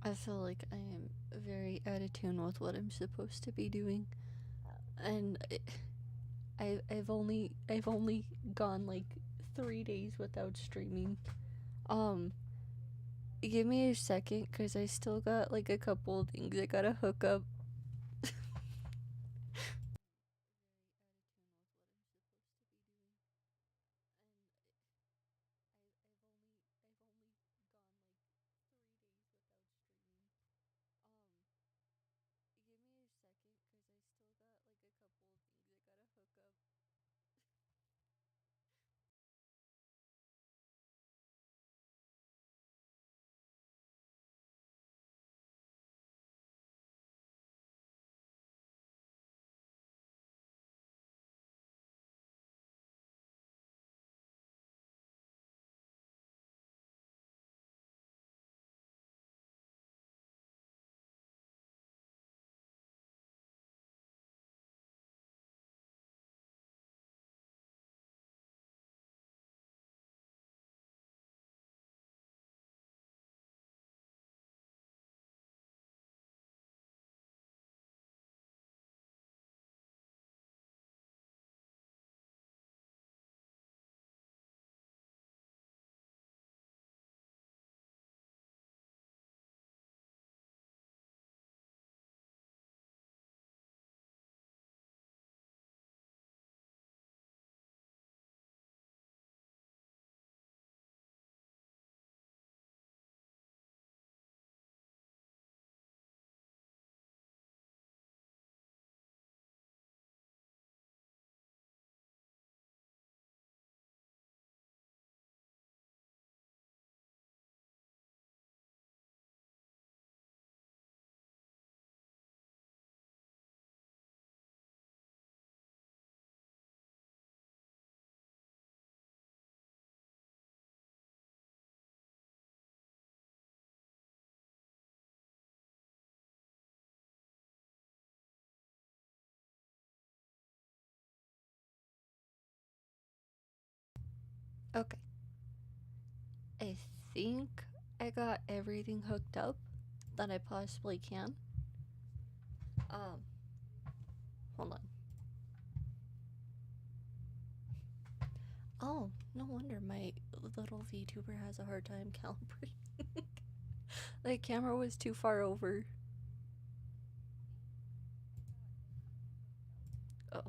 I feel like I am very out of tune with what I'm supposed to be doing, and I've only gone like 3 days without streaming. Um, Give me a second, cause I still got like a couple of things I gotta hook up. Okay, I think I got everything hooked up that I possibly can. Um, Hold on. Oh, no wonder my little VTuber has a hard time calibrating. The camera was too far over. Oh.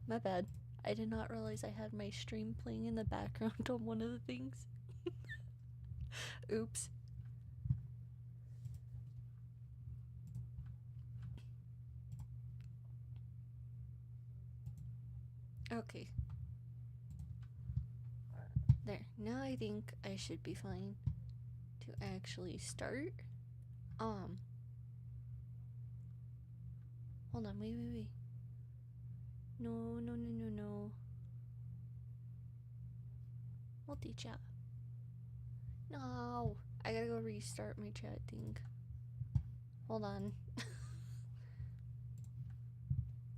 My bad. I did not realize I had my stream playing in the background on one of the things. Oops. Okay. There. Now I think I should be fine to actually start. Um, Hold on. Wait. No. Multi chat. No. I gotta go restart my chat thing. Hold on.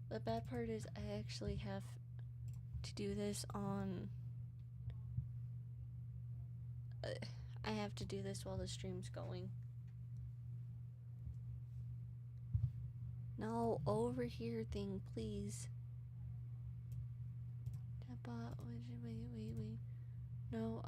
The bad part is I actually have to do this on. I have to do this while the stream's going. No, over here thing, please. Wait. No,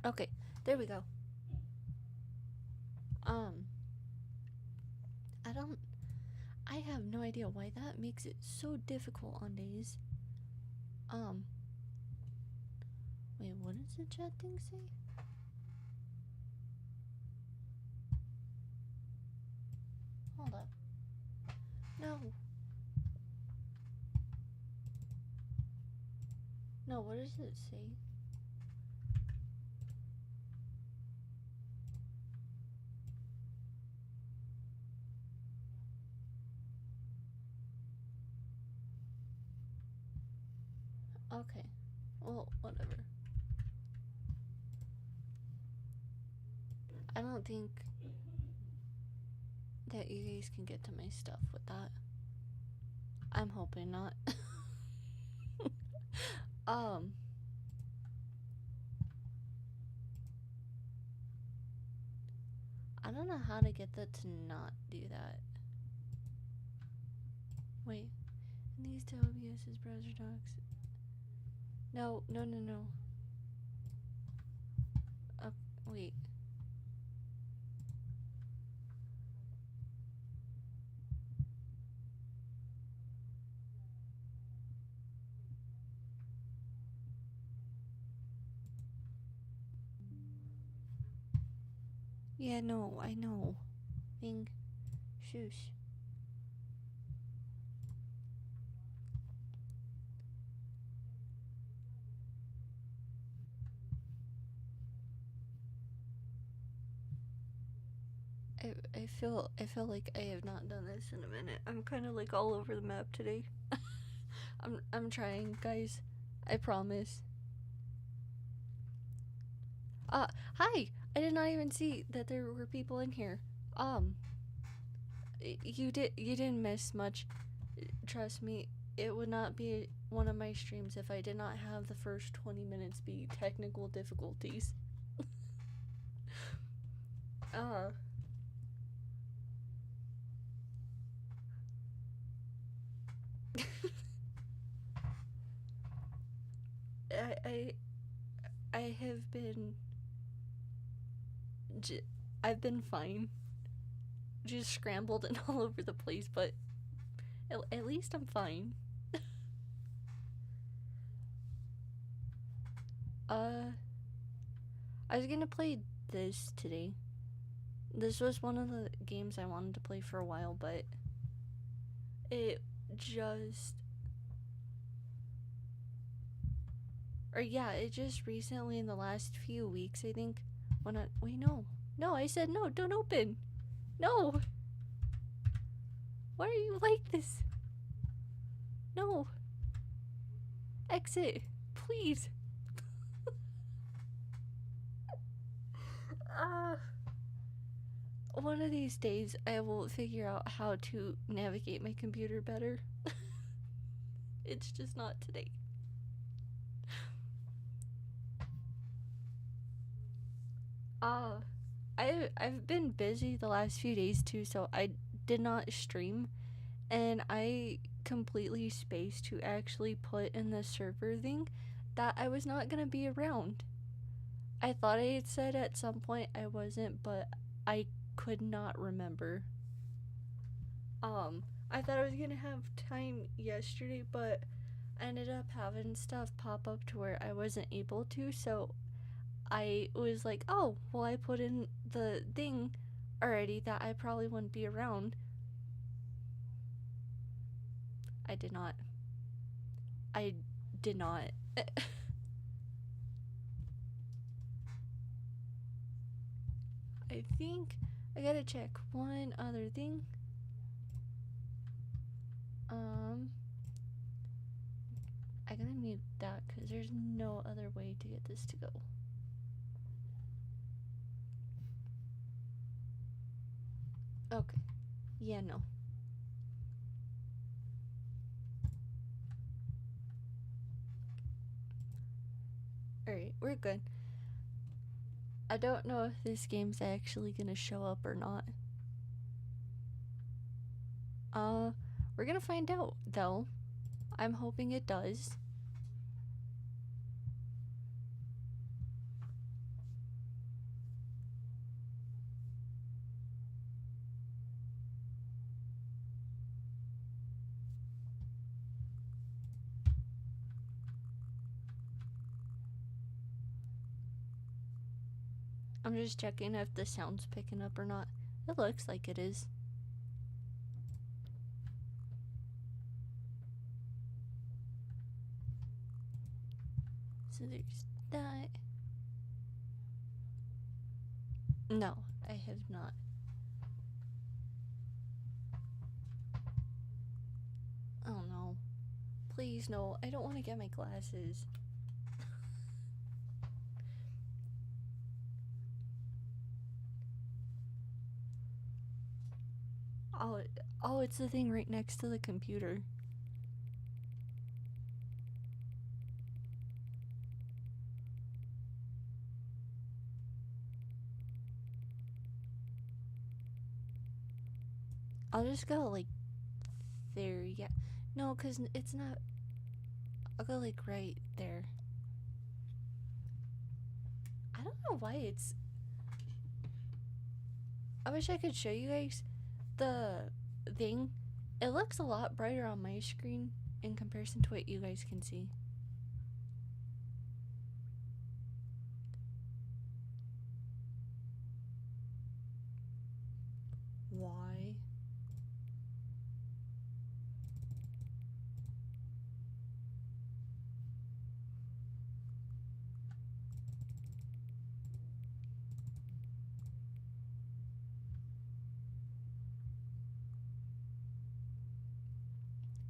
okay, there we go. Um, I don't, I have no idea why that makes it so difficult on days. Um, Wait, what does the chat thing say? Hold up. No. No, what does it say? Okay. Well, whatever. I don't think that you guys can get to my stuff with that. I'm hoping not. I don't know how to get that to not do that. Wait. And these to OBS's browser docs. No. Wait. Yeah, no, I know. Bing. Shoosh. I feel like I have not done this in a minute. I'm kind of like all over the map today. I'm trying, guys. I promise. Hi. I did not even see that there were people in here. You didn't miss much. Trust me, it would not be one of my streams if I did not have the first 20 minutes be technical difficulties. I have been I've been fine. Just scrambled and all over the place, but at least I'm fine. I was gonna play this today. This was one of the games I wanted to play for a while, but it just it just recently in the last few weeks, I think, wait, no, I said no, don't open. No. Why are you like this? No. Exit, please. One of these days I will figure out how to navigate my computer better. It's just not today. I've been busy the last few days too, so I did not stream, and I completely spaced to actually put in the server thing that I was not gonna be around. I thought I had said at some point I wasn't, but I could not remember. I thought I was gonna have time yesterday, but I ended up having stuff pop up to where I wasn't able to, so I was like, oh, well, I put in the thing already that I probably wouldn't be around. I did not. I think I gotta check one other thing. I gotta mute that because there's no other way to get this to go. Okay. Yeah, no. Alright, we're good. I don't know if this game's actually gonna show up or not. We're gonna find out, though. I'm hoping it does. I'm just checking if the sound's picking up or not. It looks like it is. so there's that. No, I have not. Oh no. Please, no. I don't want to get my glasses. Oh, it's the thing right next to the computer. I'll just go, like, there, yeah. No, because it's not... I'll go, like, right there. I don't know why it's... I wish I could show you guys the thing. It looks a lot brighter on my screen in comparison to what you guys can see. Why?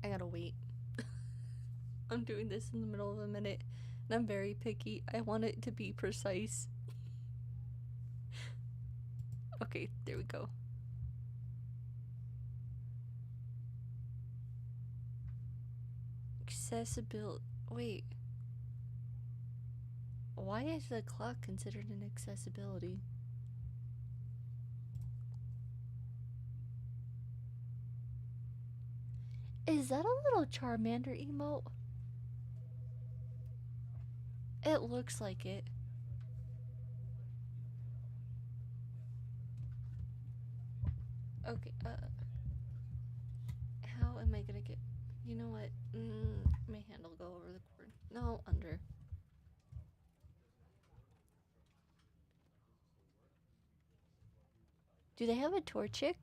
I gotta wait. I'm doing this in the middle of a minute, and I'm very picky. I want it to be precise. Okay, there we go. Accessibility. Wait. Why is the clock considered an accessibility? Is that a little Charmander emote? It looks like it. Okay, how am I gonna get... You know what? My hand will go over the cord. No, under. Do they have a Torchic?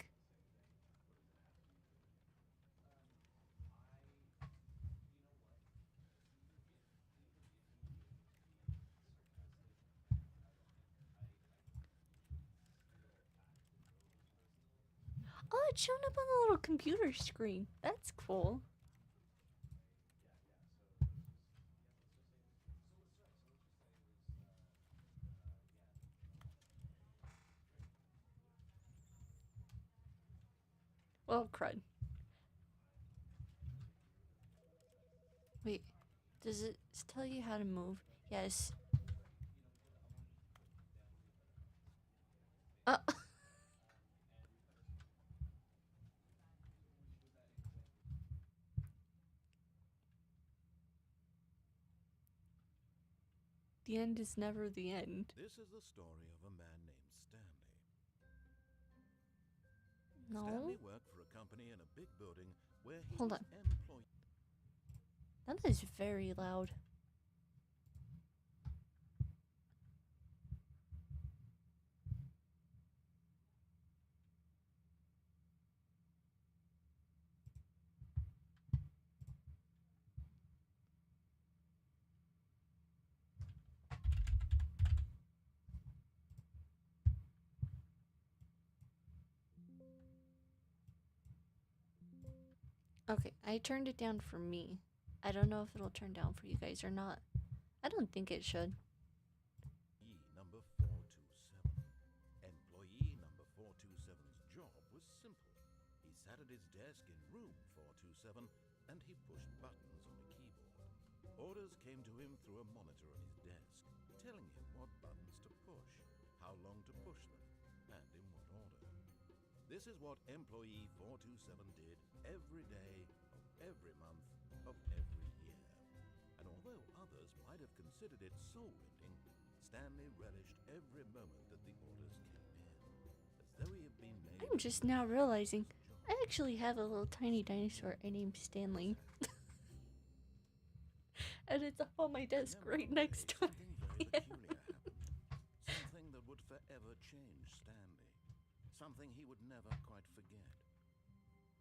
Oh, it's showing up on the little computer screen. That's cool. Well, crud. Wait, does it tell you how to move? Yes. The end is never the end. This is the story of a man named Stanley. No? Stanley worked for a company in a big building where he Hold was on. employed. That is very loud. Okay, I turned it down for me. I don't know if it'll turn down for you guys or not. I don't think it should. Number 427. Employee number 427's job was simple. He sat at his desk in room 427 and he pushed buttons on a keyboard. Orders came to him through a monitor on his desk, telling him what buttons to push, how long to push them, and in what order. This is what employee 427 did every day of every month of every year. And although others might have considered it soul-rending, Stanley relished every moment that the orders came in, as though he had been made... I'm just now realizing I actually have a little tiny dinosaur I named Stanley. And it's up on my desk right next to it. Something very peculiar happened. Something that would forever change Stanley. Something he would never quite forget.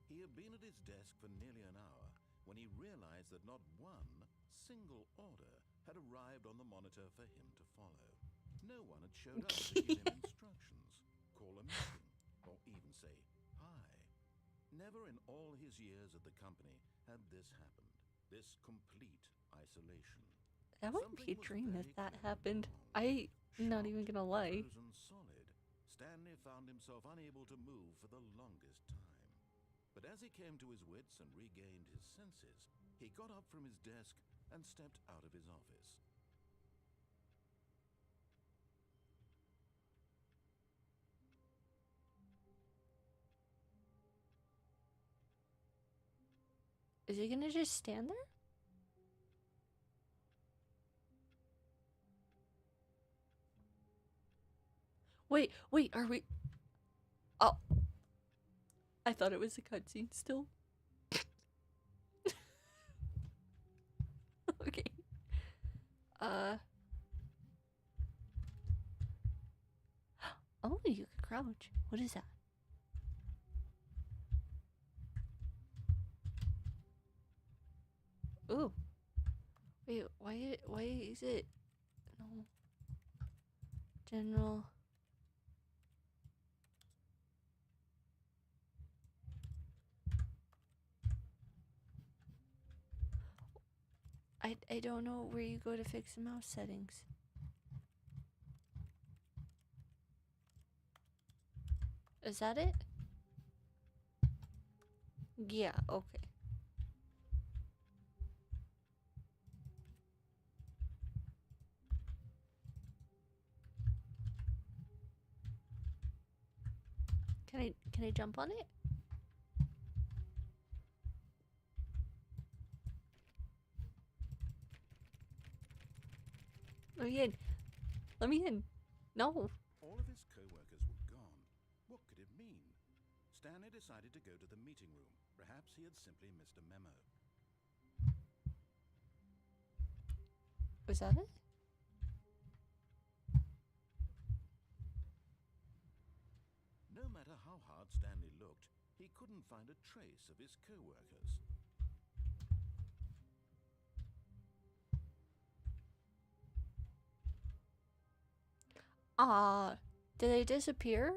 He had been at his desk for nearly an hour when he realized that not one single order had arrived on the monitor for him to follow. No one had showed up to give him instructions, call a meeting, or even say hi. Never in all his years at the company had this happened, this complete isolation. That would be a dream if that happened. I'm not even gonna lie. Frozen solid, Stanley found himself unable to move for the longest time. But as he came to his wits and regained his senses, he got up from his desk and stepped out of his office. Is he gonna just stand there? Wait, are we... Oh. I thought it was a cutscene still. Okay. Oh, you could crouch. What is that? Ooh. Wait, why is it... No. General... I don't know where you go to fix the mouse settings. Is that it? Yeah, okay. Can I jump on it? Let me in. Let me in. No. All of his co-workers were gone. What could it mean? Stanley decided to go to the meeting room. Perhaps he had simply missed a memo. Was that it? No matter how hard Stanley looked, he couldn't find a trace of his co-workers. Did they disappear?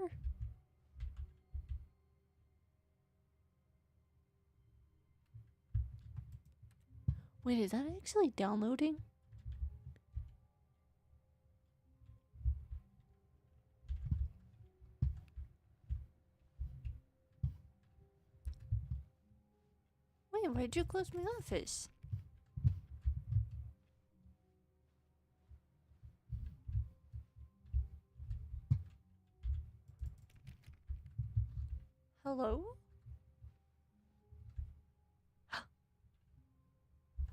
Wait, is that actually downloading? Wait, why'd you close my office? Hello?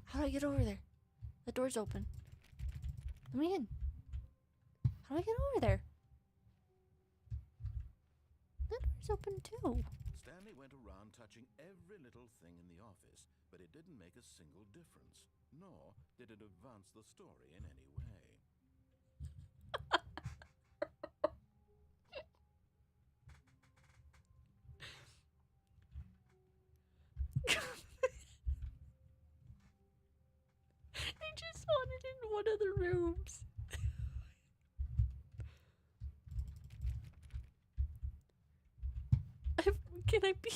How do I get over there? The door's open. Let me in. How do I get over there? The door's open too. Stanley went around touching every little thing in the office, but it didn't make a single difference, nor did it advance the story in any way. I just wanted in one of the rooms. Can I be...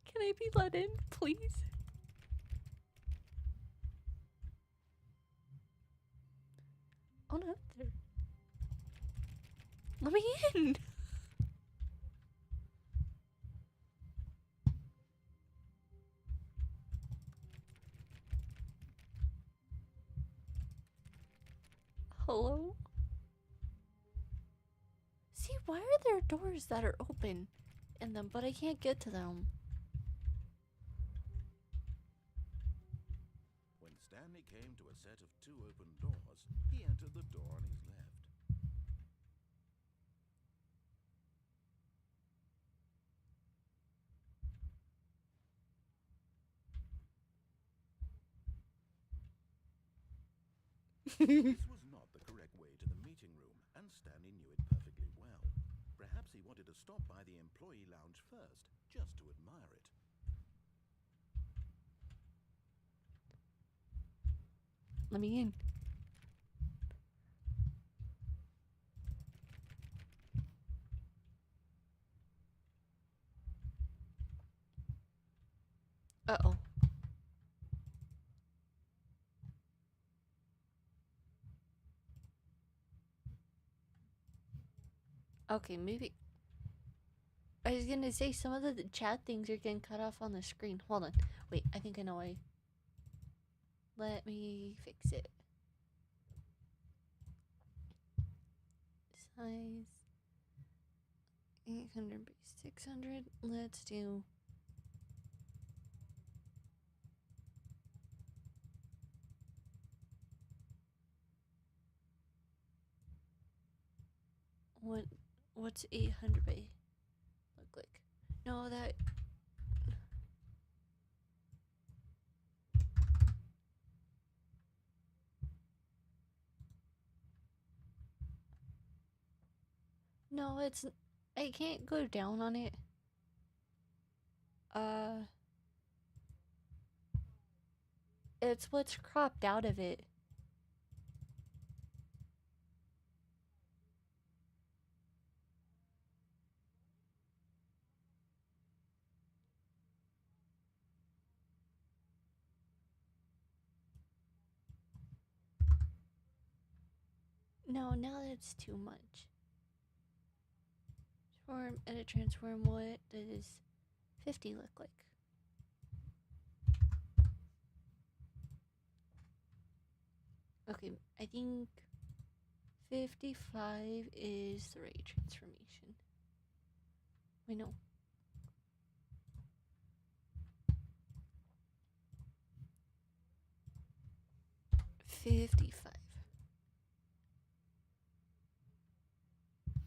Can I be let in, please? Oh no, there. Let me in. Hello? See, why are there doors that are open in them, but I can't get to them? When Stanley came to a set of two open doors, he entered the door on his left. This was not the correct way to the meeting room, and Stanley knew it perfectly well. Perhaps he wanted to stop by the employee lounge first, just to admire it. Let me in. Uh-oh. Okay, maybe... I was gonna say some of the chat things are getting cut off on the screen. Hold on. Wait, I think I know why. Let me fix it. Size 800 by 600. Let's do... What's 800 by look like? No, that... No, it's... I can't go down on it. It's what's cropped out of it. No, now that's too much. Transform, edit, transform. What does 50 look like? Okay, I think 55 is the right transformation. Wait, no. $55.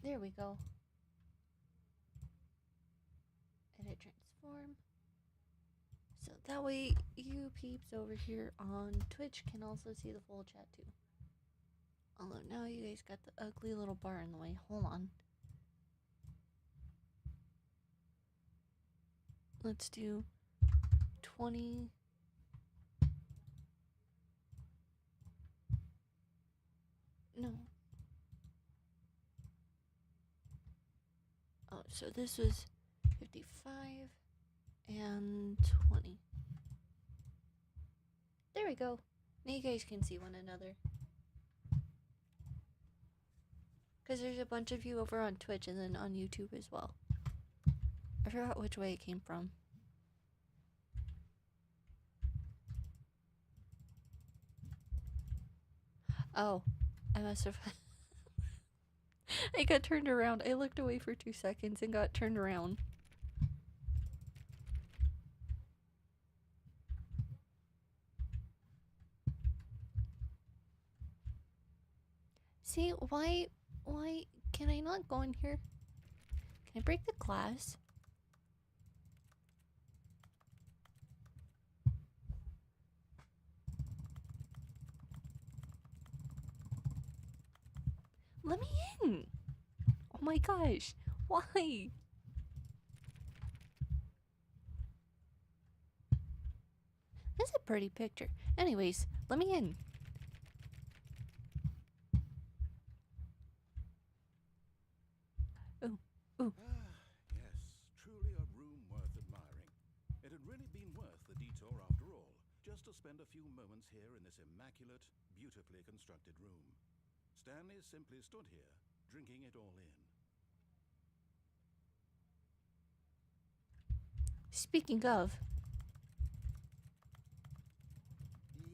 There we go. Edit, transform. So that way you peeps over here on Twitch can also see the full chat too. Although now you guys got the ugly little bar in the way. Hold on. Let's do 20. No. Oh, so this was 55 and 20. There we go. Now you guys can see one another. Because there's a bunch of you over on Twitch and then on YouTube as well. I forgot which way it came from. Oh, I must have... I got turned around. I looked away for 2 seconds and got turned around. See, why can I not go in here? Can I break the glass? Let me in! Oh my gosh, why? That's a pretty picture. Anyways, let me in. Ooh, ooh. Ah, yes, truly a room worth admiring. It had really been worth the detour after all, just to spend a few moments here in this immaculate, beautifully constructed room. Stanley simply stood here, drinking it all in. Speaking of,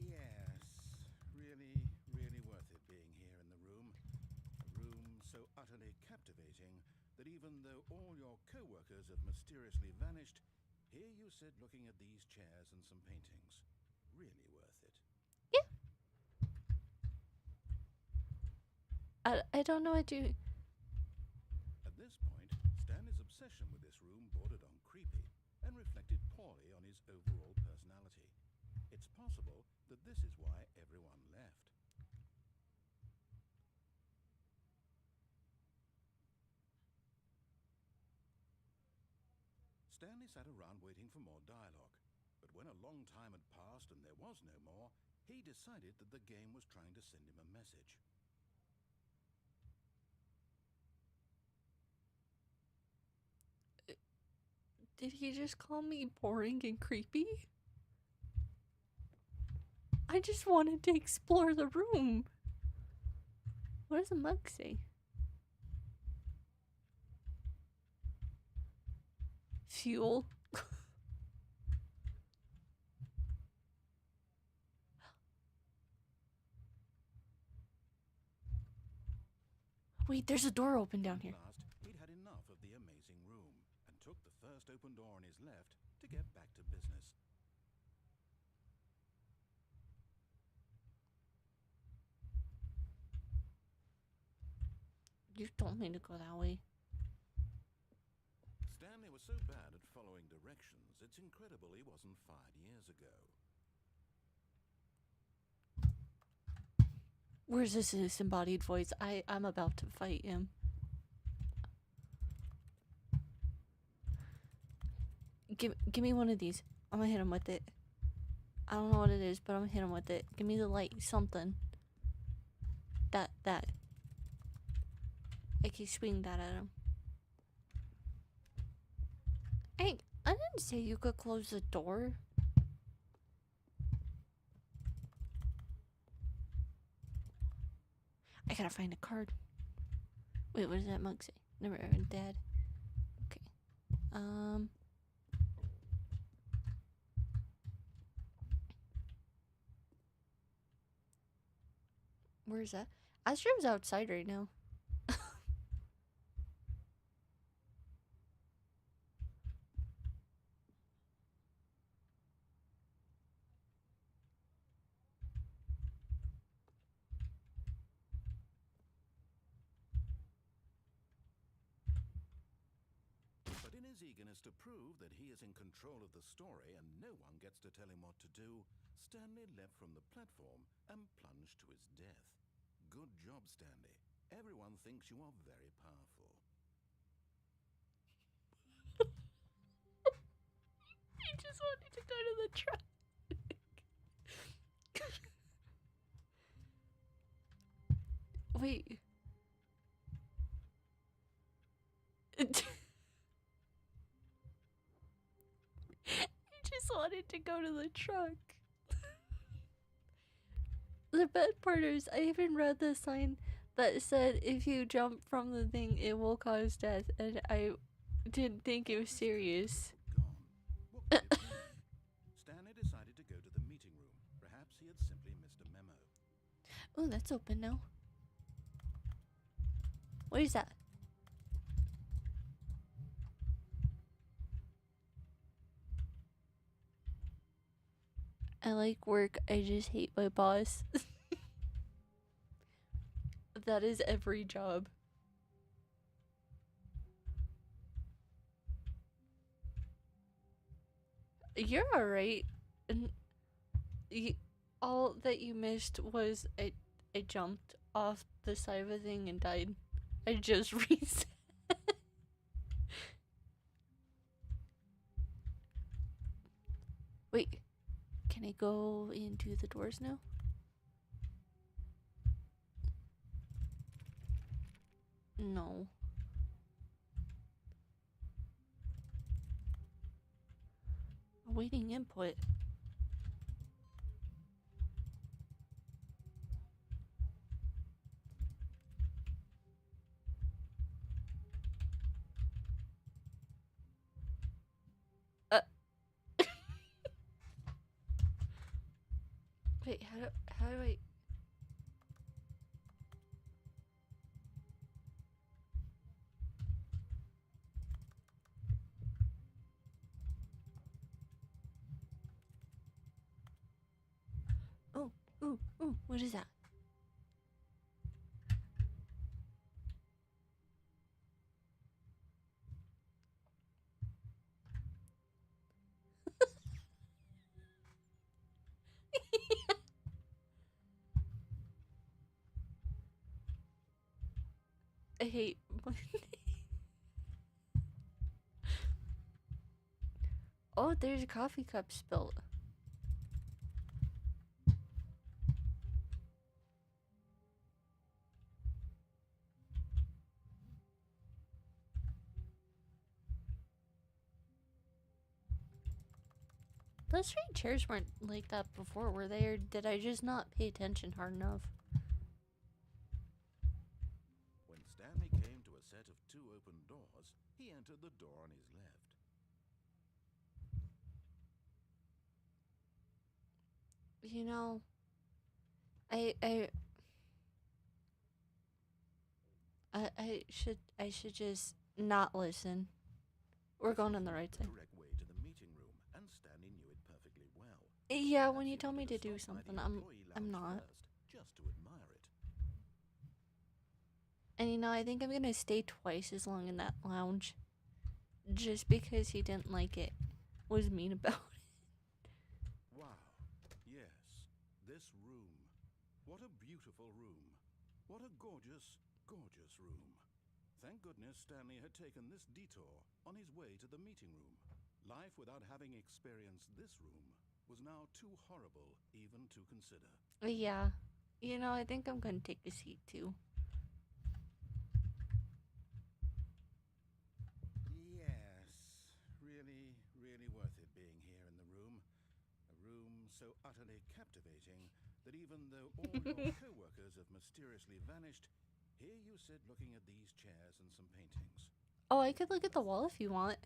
Yes, really, really worth it being here in the room. A room so utterly captivating that even though all your co-workers have mysteriously vanished, here you sit looking at these chairs and some paintings. Really worth it. I don't know what to... At this point, Stanley's obsession with this room bordered on creepy and reflected poorly on his overall personality. It's possible that this is why everyone left. Stanley sat around waiting for more dialogue, but when a long time had passed and there was no more, He decided that the game was trying to send him a message. Did he just call me boring and creepy? I just wanted to explore the room. What does the mug say? Fuel. Wait, there's a door open down here. At last, he'd had enough of the amazing room and took the first open door on his left to get back to business. You told me to go that way. Stanley was so bad at following directions, it's incredible he wasn't fired years ago. Where's this disembodied voice? I'm about to fight him. Give me one of these. I'm gonna hit him with it. I don't know what it is, but I'm gonna hit him with it. Give me the light, something. That. I can swing that at him. Hey, I didn't say you could close the door. I gotta find a card. Wait, what does that mug say? Never ever dead. Okay. Where's that? Astro's outside right now. But in his eagerness to prove that he is in control of the story and no one gets to tell him what to do, Stanley leapt from the platform and plunged to his death. Good job, Stanley. Everyone thinks you are very powerful. I just wanted to go to the truck. Wait. I just wanted to go to the truck. The bad part is, I even read the sign that said if you jump from the thing, it will cause death, and I didn't think it was serious. Gone. What could it be? Stanley decided to go to the meeting room. Perhaps he had simply missed a memo. Oh, that's open now. What is that? I like work, I just hate my boss. That is every job. You're alright. All that you missed was I jumped off the side of a thing and died. I just reset. Wait, can I go into the doors now? No. Awaiting input. Wait, how do I... Oh, ooh, what is that? I hate Oh, there's a coffee cup spilt. those three chairs weren't like that before, were they? Or did I just not pay attention hard enough? When Stanley came to a set of two open doors, he entered the door on his left. You know, I I should just not listen. We're going in the right The side. correct way to the meeting room, and Stanley knew it perfectly well. Yeah, when Perhaps you he tell me wanted to do stop by something, the employee I'm lounge not. first, just to admire it. And you know, I think I'm gonna stay twice as long in that lounge, just because he didn't like it, was mean about it. Wow. Yes. This room. What a beautiful room. What a gorgeous, gorgeous room. Thank goodness Stanley had taken this detour on his way to the meeting room. Life without having experienced this room was now too horrible even to consider. Yeah, you know, I think I'm gonna take a seat too. Yes, really, really worth it being here in the room. A room so utterly captivating that even though all your co-workers have mysteriously vanished, here you sit looking at these chairs and some paintings. Oh, I could look at the wall if you want.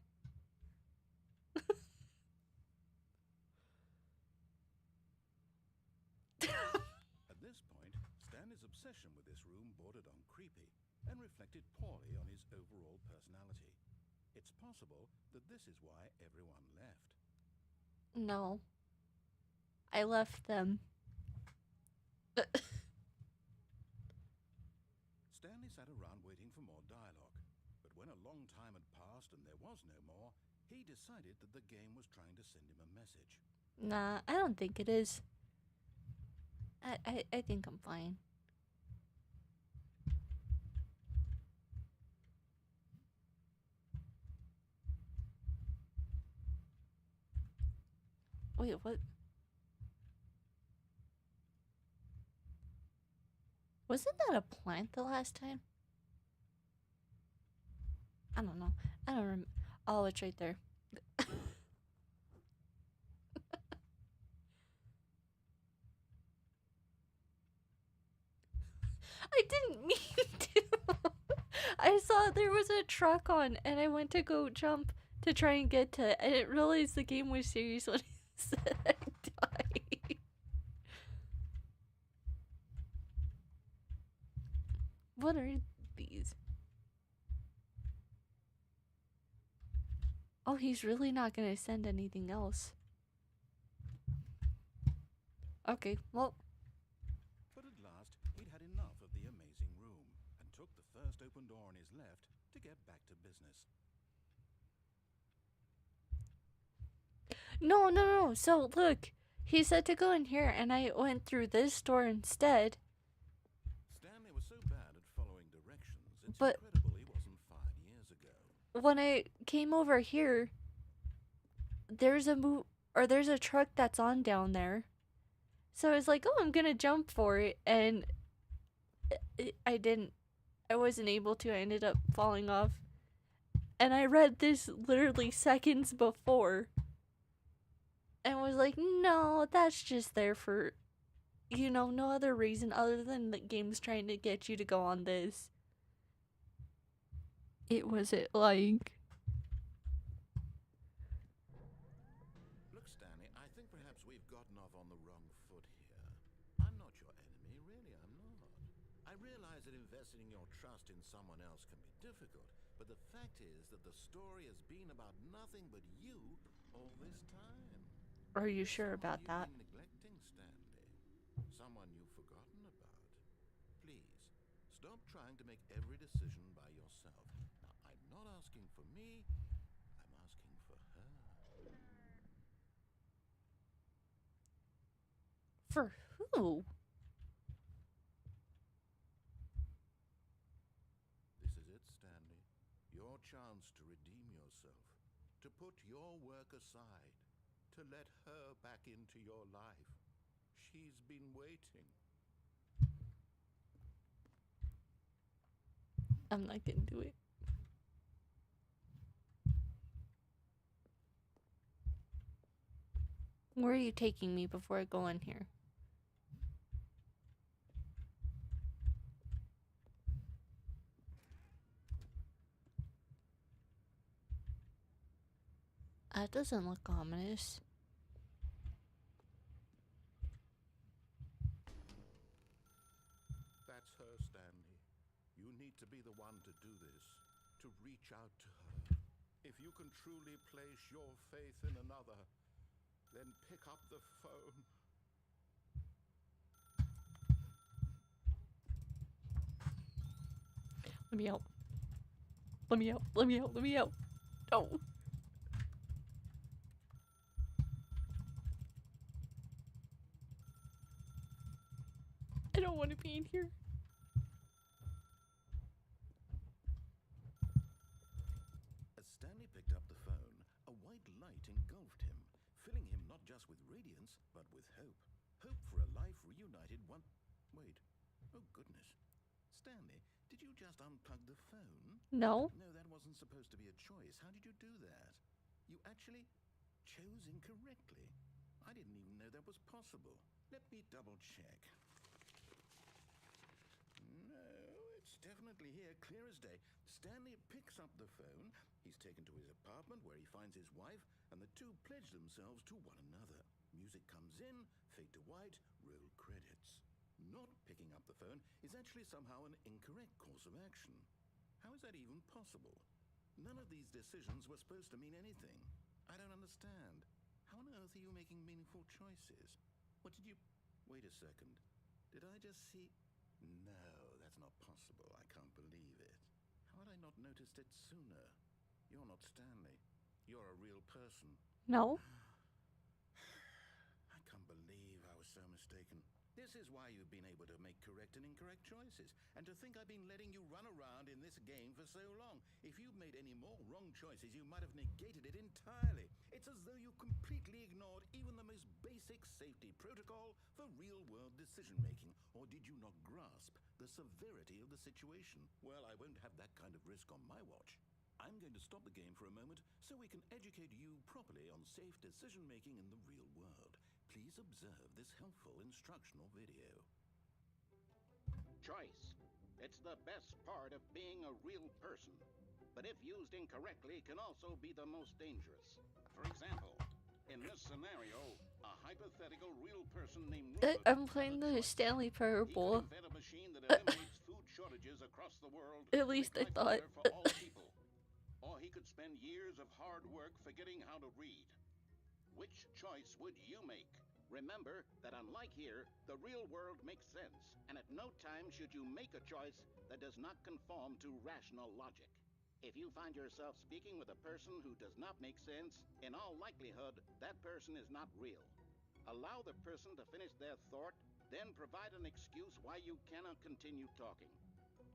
At this point, Stanley's obsession with this room bordered on creepy and reflected poorly on his overall personality. It's possible that this is why everyone left. No, I left them. Stanley sat around waiting for more dialogue, but when a long time had passed and there was no more, he decided that the game was trying to send him a message. Nah, I don't think it is. I think I'm fine. Wait, what? Wasn't that a plant the last time? I don't know. I don't remember. Oh, it's right there. I didn't mean to. I saw there was a truck on, and I went to go jump to try and get to it. I didn't realize the game was serious when I said I died. What are these? Oh, he's really not gonna send anything else. Okay, well. But at last, he'd had enough of the amazing room and took the first open door on his left to get back to business. No. So, look. He said to go in here, and I went through this door instead. Stanley was so bad at following directions, it's But incredible he wasn't 5 years ago. when I came over here, there's a truck that's on down there. So I was like, "Oh, I'm going to jump for it." And I didn't. I wasn't able to. I ended up falling off. And I read this literally seconds before. And was like, "No, that's just there for no other reason other than the game's trying to get you to go on this." It wasn't like. Look, Stanley, I think perhaps we've gotten off on the wrong foot here. I'm not your enemy, really, I'm not. I realize that investing your trust in someone else can be difficult, but the fact is that the story has been about nothing but you all this time. Are you sure Someone about you've that? been neglecting, Stanley. Someone you've forgotten about. Please, stop trying to make every decision by yourself. Now, I'm not asking for me, I'm asking for her. For who? This is it, Stanley. Your chance to redeem yourself. To put your work aside. To let her back into your life. She's been waiting. I'm not gonna do it. Where are you taking me before I go in here? That doesn't look ominous. That's her, Stanley. You need to be the one to do this, to reach out to her. If you can truly place your faith in another, then pick up the phone. Let me out. Let me out. Let me out. Let me out. No. I don't want to be in here. As Stanley picked up the phone, a white light engulfed him, filling him not just with radiance, but with hope. Hope for a life reunited one... Wait. Oh, goodness. Stanley, did you just unplug the phone? No. No, that wasn't supposed to be a choice. How did you do that? You actually chose incorrectly. I didn't even know that was possible. Let me double check. No, it's definitely here, clear as day. Stanley picks up the phone. He's taken to his apartment where he finds his wife, and the two pledge themselves to one another. Music comes in, fade to white, roll credits. Not picking up the phone is actually somehow an incorrect course of action. How is that even possible? None of these decisions were supposed to mean anything. I don't understand. How on earth are you making meaningful choices? What did you... Wait a second. Did I just see... No, that's not possible. I can't believe it. How had I not noticed it sooner? You're not Stanley. You're a real person. No. I can't believe I was so mistaken. This is why you've been able to make correct and incorrect choices. And to think I've been letting you run around in this game for so long. If you'd made any more wrong choices, you might have negated it entirely. It's as though you completely ignored even the most basic safety protocol for real-world decision-making. Or did you not grasp the severity of the situation? Well, I won't have that kind of risk on my watch. I'm going to stop the game for a moment so we can educate you properly on safe decision-making in the real world. Please observe this helpful instructional video. Choice. It's the best part of being a real person. But if used incorrectly, can also be the most dangerous. For example, in this scenario, a hypothetical real person named Rupert I'm playing the Stanley He Parable. could invent a machine that eliminates food shortages across the world. At least I thought. For all people. Or he could spend years of hard work forgetting how to read. Which choice would you make? Remember that unlike here, the real world makes sense, and at no time should you make a choice that does not conform to rational logic. If you find yourself speaking with a person who does not make sense, in all likelihood, that person is not real. Allow the person to finish their thought, then provide an excuse why you cannot continue talking.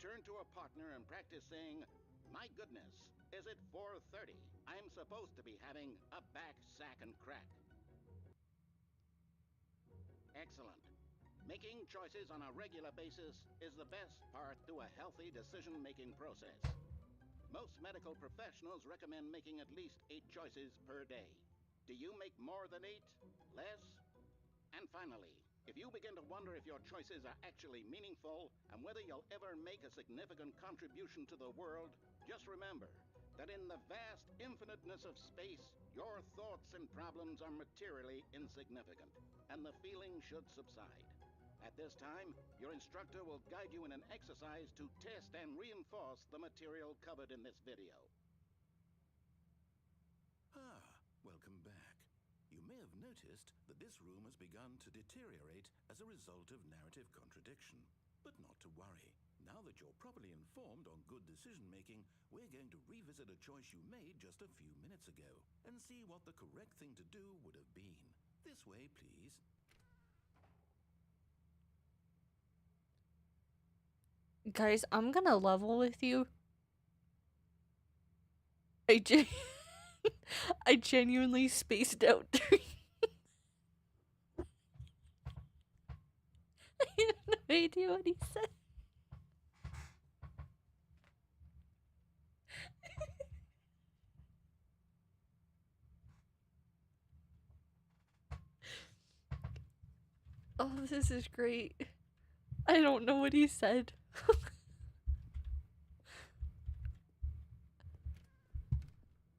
Turn to a partner and practice saying, "My goodness, is it 4:30? I'm supposed to be having a back, sack, and crack." Excellent. Making choices on a regular basis is the best part to a healthy decision-making process. Most medical professionals recommend making at least 8 choices per day. Do you make more than 8? Less? And finally, if you begin to wonder if your choices are actually meaningful and whether you'll ever make a significant contribution to the world, just remember that in the vast infiniteness of space, your thoughts and problems are materially insignificant, and the feeling should subside. At this time, your instructor will guide you in an exercise to test and reinforce the material covered in this video. Ah, welcome back. You may have noticed that this room has begun to deteriorate as a result of narrative contradiction. But not to worry. Now that you're properly informed on good decision-making, we're going to revisit a choice you made just a few minutes ago and see what the correct thing to do would have been. This way, please. Guys, I'm gonna level with you. I genuinely spaced out during. I have no idea what he said. Oh, this is great. I don't know what he said.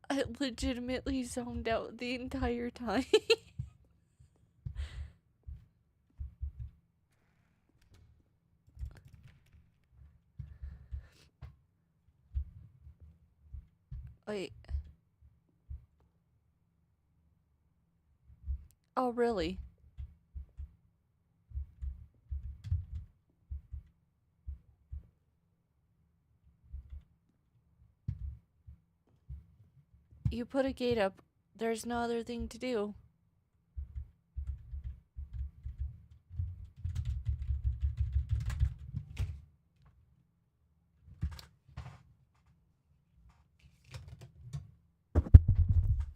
I legitimately zoned out the entire time. Wait. Oh, really? You put a gate up. There's no other thing to do.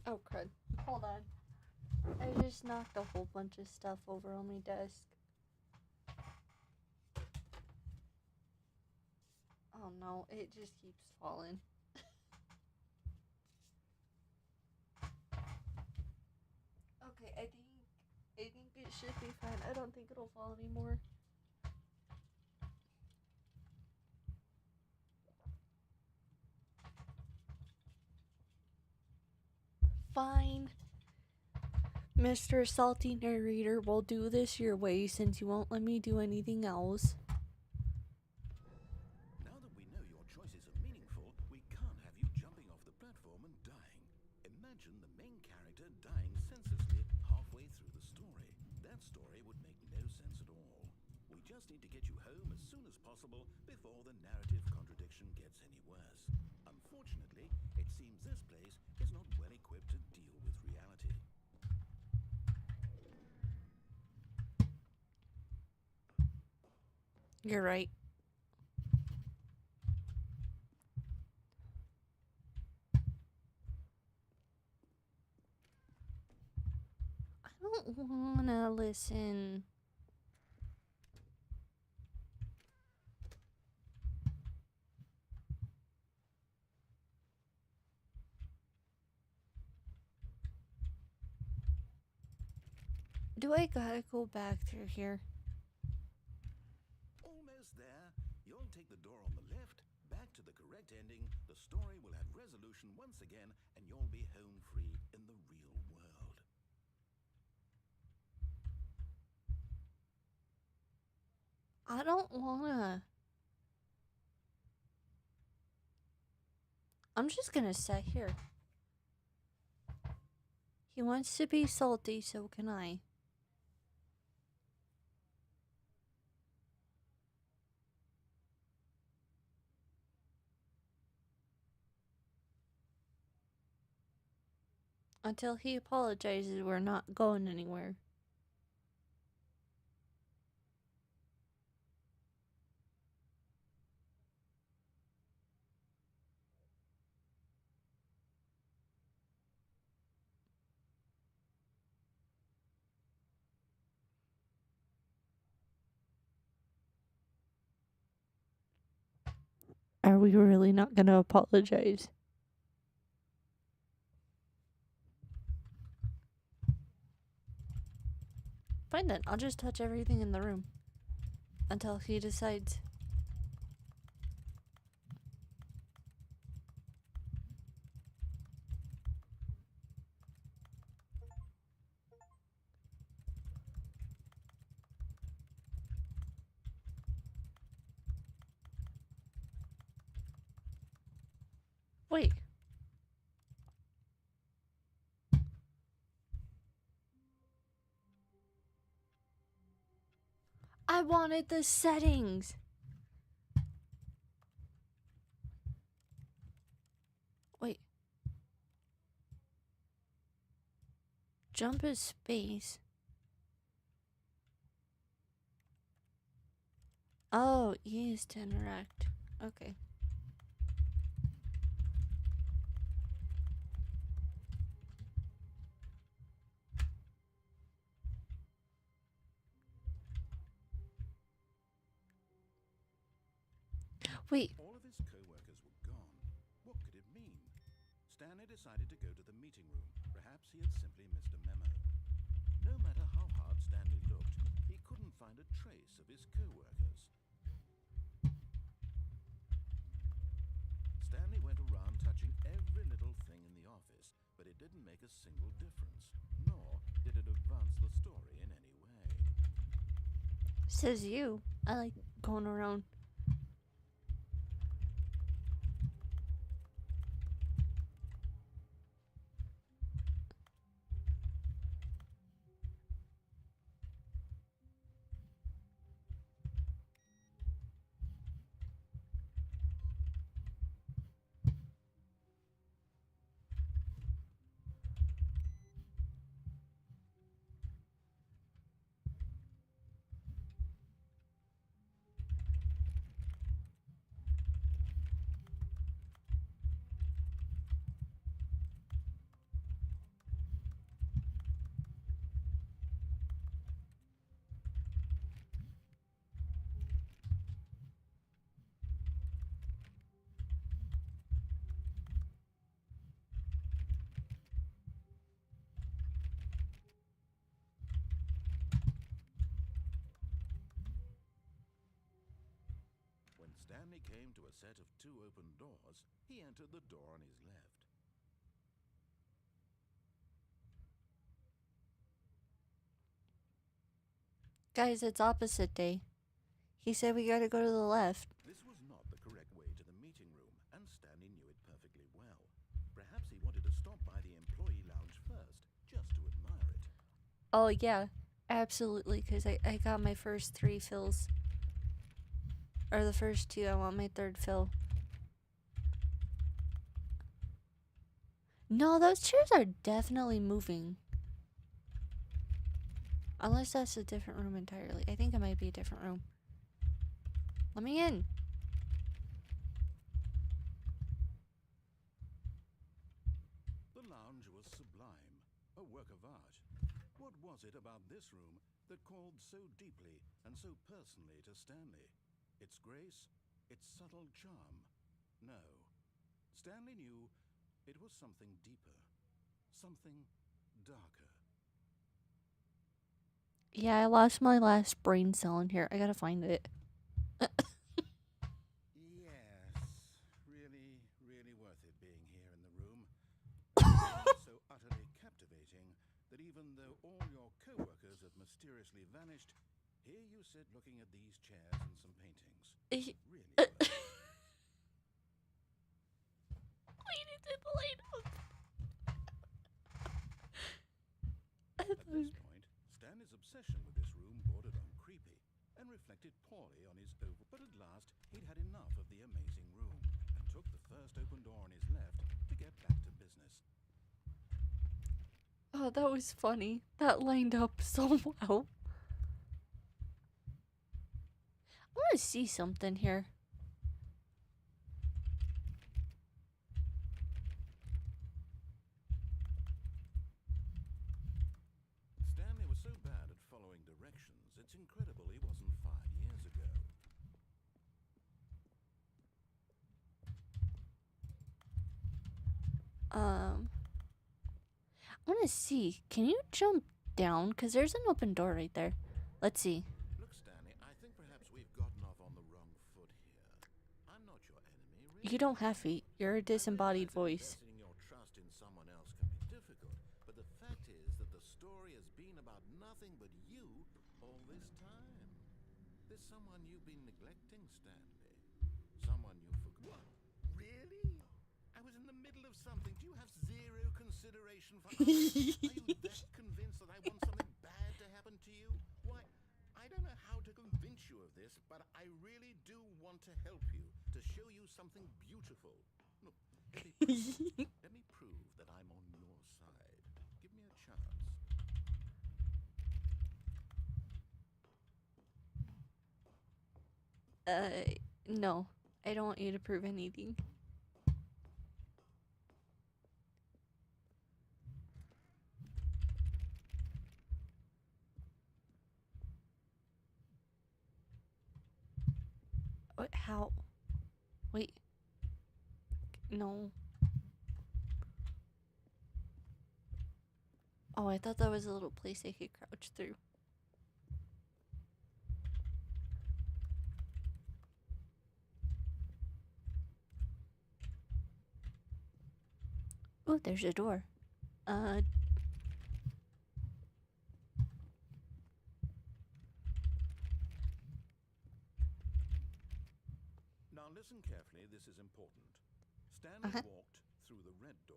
Oh, crud. Hold on. I just knocked a whole bunch of stuff over on my desk. Oh no, it just keeps falling. Okay, I think it should be fine. I don't think it'll fall anymore. Fine. Mr. Salty Narrator, we'll do this your way since you won't let me do anything else. Now that we know your choices are meaningful, we can't have you jumping off the platform and dying. Imagine the main character dying senselessly halfway through the story. That story would make no sense at all. We just need to get you home as soon as possible before the narrative contradiction gets any worse. Unfortunately, it seems this place is not well equipped to deal with reality. You're right. I don't wanna listen. Do I gotta go back through here? Almost there. You'll take the door on the left, back to the correct ending, the story will have resolution once again, and you'll be home free in the real world. I don't wanna. I'm just gonna sit here. He wants to be salty, so can I. Until he apologizes, we're not going anywhere. Are we really not gonna apologize? Fine then, I'll just touch everything in the room. Until he decides. Wait. I wanted the settings. Wait. Jump is space. Oh, E is to interact. Okay. Wait. All of his co-workers were gone. What could it mean? Stanley decided to go to the meeting room. Perhaps he had simply missed a memo. No matter how hard Stanley looked, he couldn't find a trace of his co-workers. Stanley went around touching every little thing in the office, but it didn't make a single difference, nor did it advance the story in any way. Says you. I like going around. When Stanley came to a set of 2 open doors, he entered the door on his left. Guys, it's opposite day. He said we gotta go to the left. This was not the correct way to the meeting room, and Stanley knew it perfectly well. Perhaps he wanted to stop by the employee lounge first, just to admire it. Oh, yeah. Absolutely, because I got my first 3 fills. Or the first 2, I want my 3rd fill. No, those chairs are definitely moving. Unless that's a different room entirely. I think it might be a different room. Let me in. The lounge was sublime, a work of art. What was it about this room that called so deeply and so personally to Stanley? Its grace, its subtle charm? No. Stanley knew it was something deeper, something darker. Yeah, I lost my last brain cell in here. I gotta find it. Yes, really, really worth it being here in the room. So utterly captivating that even though all your co-workers have mysteriously vanished, here you sit looking at these chairs and some paintings. Really worth it. At this point, Stanley's obsession with this room bordered on creepy and reflected poorly on his but at last he'd had enough of the amazing room and took the first open door on his left to get back to business. Oh, that was funny. That lined up so well. I want to see something here. Stanley was so bad at following directions, it's incredible he wasn't 5 years ago. I want to see. Can you jump down? Because there's an open door right there. Let's see. Look, Stanley, I think perhaps we've gotten off on the wrong foot here. I'm not your enemy, really. You don't have to. You're a disembodied voice. Investing your trust in someone else can be difficult, but the fact is that the story has been about nothing but you all this time. There's someone you've been neglecting, Stanley. Someone you forgot. What? Really? I was in the middle of something. Do you have zero consideration for others? Are you that convinced that I want something bad to happen to you? Why, I don't know how to convince you of this, but I really do want to help you, to show you something beautiful. Look, let me prove that I'm on your side. Give me a chance. No. I don't want you to prove anything. What? How? Wait. No. Oh, I thought that was a little place I could crouch through. Oh, there's a door. Now listen carefully, this is important. Stanley walked through the red door.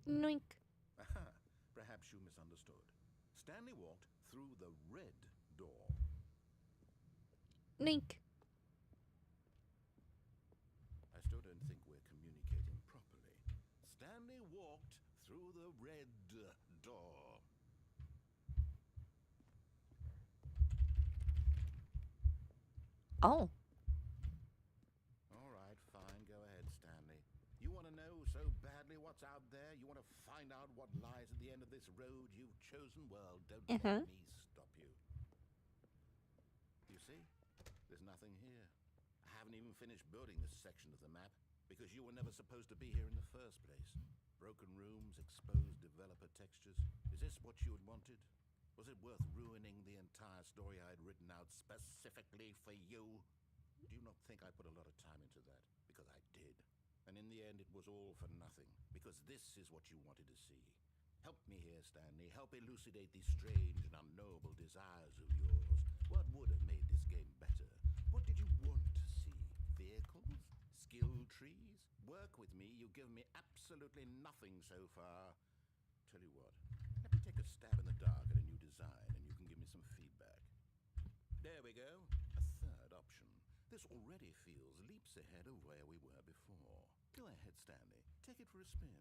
Noink. Aha, perhaps you misunderstood. Stanley walked through the red door. Noink. I still don't think we're communicating properly. Stanley walked through the red door. Oh. All right, fine. Go ahead, Stanley. You want to know so badly what's out there? You want to find out what lies at the end of this road you've chosen? Well, don't let me stop you. You see? There's nothing here. I haven't even finished building this section of the map because you were never supposed to be here in the first place. Broken rooms, exposed developer textures. Is this what you had wanted? Was it worth ruining the entire story I had written out specifically for you? Do you not think I put a lot of time into that? Because I did. And in the end, it was all for nothing. Because this is what you wanted to see. Help me here, Stanley. Help elucidate these strange and unknowable desires of yours. What would have made this game better? What did you want to see? Vehicles? Skill trees? Work with me. You've given me absolutely nothing so far. Tell you what, let me take a stab in the dark at a new design and you can give me some feedback. There we go. A third option. This already feels leaps ahead of where we were before. Go ahead, Stanley. Take it for a spin.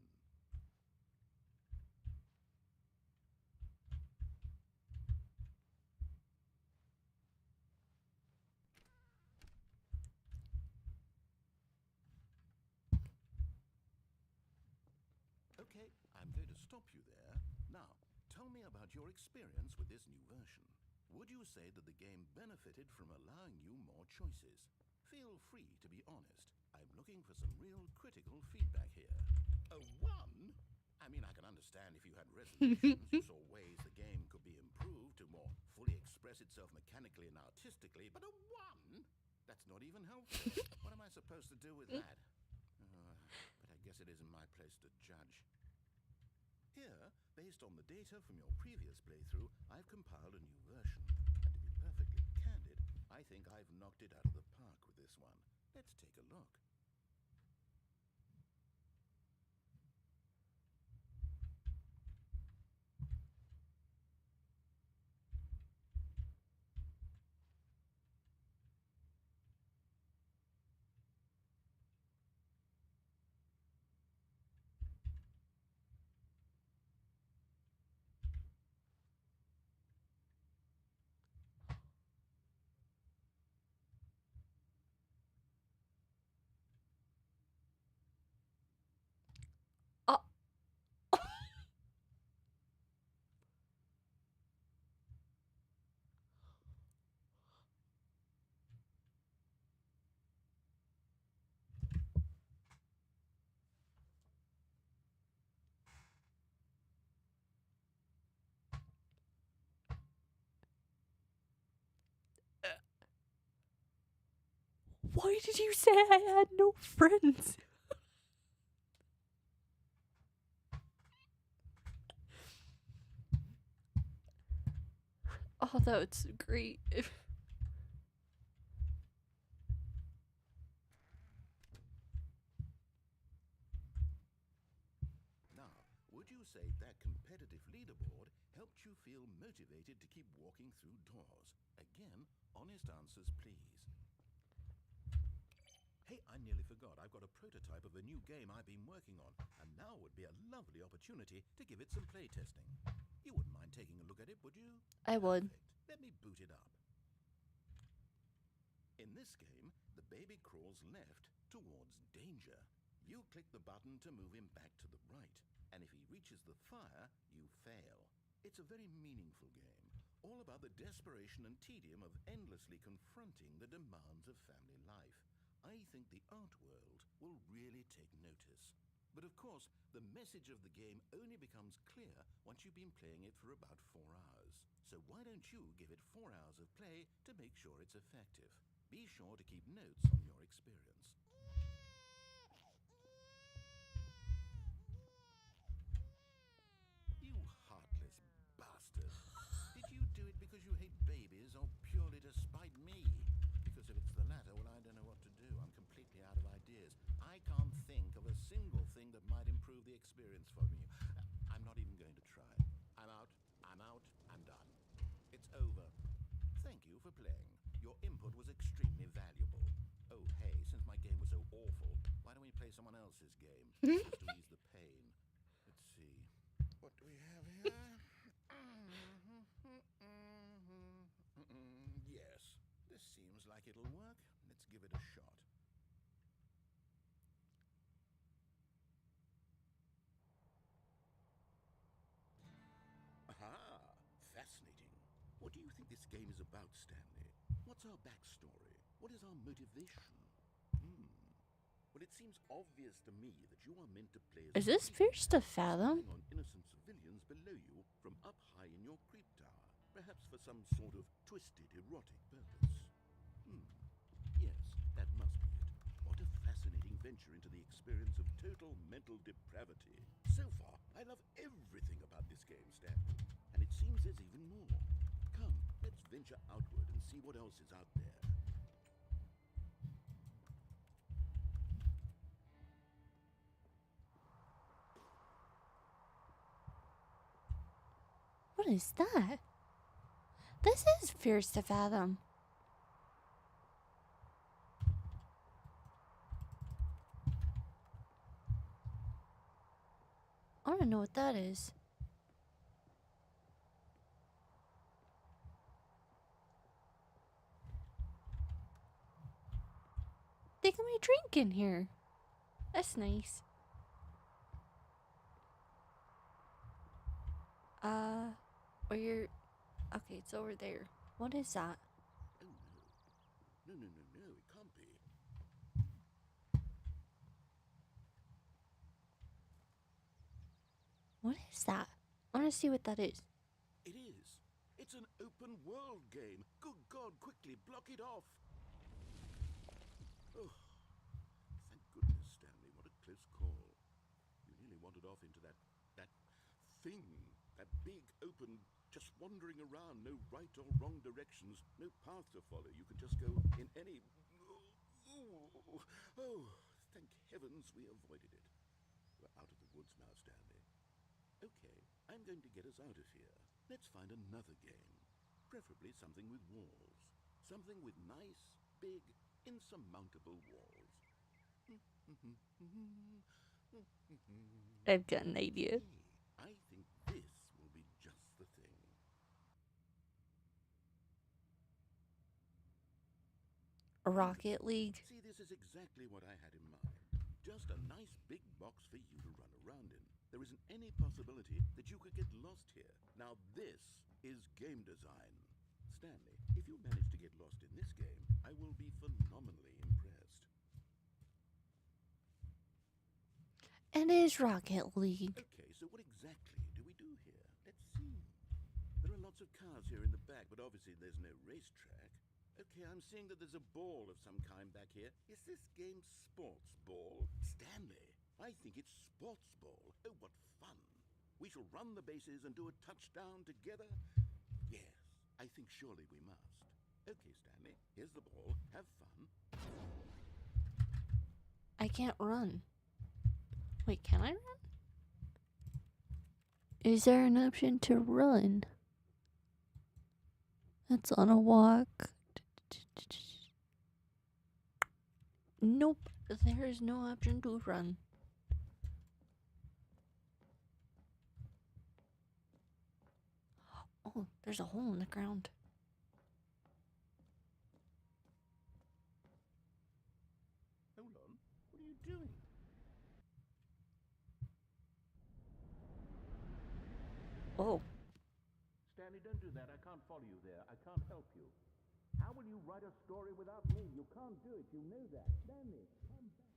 Okay, I'm going to stop you there. Now, tell me about your experience with this new version. Would you say that the game benefited from allowing you more choices? Feel free to be honest. I'm looking for some real critical feedback here. A 1? I mean, I can understand if you had reservations, you saw ways the game could be improved to more fully express itself mechanically and artistically, but a 1? That's not even helpful. What am I supposed to do with that? But I guess it isn't my place to judge. Here, based on the data from your previous playthrough, I've compiled a new version. And to be perfectly candid, I think I've knocked it out of the park with this one. Let's take a look. Oh. Why did you say I had no friends? Oh, that's great. Now, would you say that competitive leaderboard helped you feel motivated to keep walking through doors? Again, honest answers, please. Hey, I nearly forgot. I've got a prototype of a new game I've been working on, and now would be a lovely opportunity to give it some playtesting. You wouldn't mind taking a look at it, would you? I would. Perfect. Let me boot it up. In this game, the baby crawls left towards danger. You click the button to move him back to the right, and if he reaches the fire, you fail. It It's a very meaningful game, all about the desperation and tedium of endlessly confronting the demands of family life. I think the art world will really take notice. But of course, the message of the game only becomes clear once you've been playing it for about 4 hours. So why don't you give it 4 hours of play to make sure it's effective? Be sure to keep notes on your experience. You heartless bastard. Did you do it because you hate babies or purely to spite me? Because if it's the latter, well, I don't know what to do. I'm completely out of ideas. I can't think of a single thing that might improve the experience for me. I'm not even going to try. I'm out. I'm done. It's over. Thank you for playing. Your input was extremely valuable. Oh, hey, since my game was so awful, why don't we play someone else's game? Just to ease the pain. Let's see. What do we have here? Yes, this seems like it'll work. Let's give it a shot. Aha! Fascinating. What do you think this game is about, Stanley? What's our backstory? What is our motivation? Well, it seems obvious to me that you are meant to play as Is this fierce to fathom? spying on innocent civilians below you from up high in your creep tower, perhaps for some sort of twisted erotic purpose. Yes, that must be it. What a fascinating venture into the experience of total mental depravity. So far, I love everything about this game, Stanley, and it seems there's even more. Come, let's venture outward and see what else is out there. What is that? This is fierce to fathom. I don't know what that is. They got me drink in here. That's nice. Where you're... Okay, it's over there. What is that? Oh, no. No, it can't be. What is that? I want to see what that is. It is. It's an open world game. Good God, quickly, block it off. Oh, thank goodness, Stanley. What a close call. You nearly wandered off into that thing. That big, open, just wandering around. No right or wrong directions. No path to follow. You can just go in any... Oh, thank heavens we avoided it. We're out of the woods now, Stanley. Okay, I'm going to get us out of here. Let's find another game. Preferably something with walls. Something with nice, big, insurmountable walls. I've got an idea. I think this will be just the thing. Rocket League. See, this is exactly what I had in mind. Just a nice big box for you to run around in. There isn't any possibility that you could get lost here. Now this is game design. Stanley, if you manage to get lost in this game, I will be phenomenally impressed. And it is Rocket League. Okay, so what exactly do we do here? Let's see. There are lots of cars here in the back, but obviously there's no racetrack. Okay, I'm seeing that there's a ball of some kind back here. Is this game sports ball? Stanley, I think it's sports ball. Oh, what fun. We shall run the bases and do a touchdown together. Yes, I think surely we must. Okay, Stanley, here's the ball. Have fun. I can't run. Wait, can I run? Is there an option to run? That's on a walk. Nope, there is no option to run. Oh, there's a hole in the ground. Hold on, what are you doing? Oh, Stanley, don't do that. I can't follow you there. I can't help you. How will you write a story without me? You can't do it. You know that. Stanley, come back.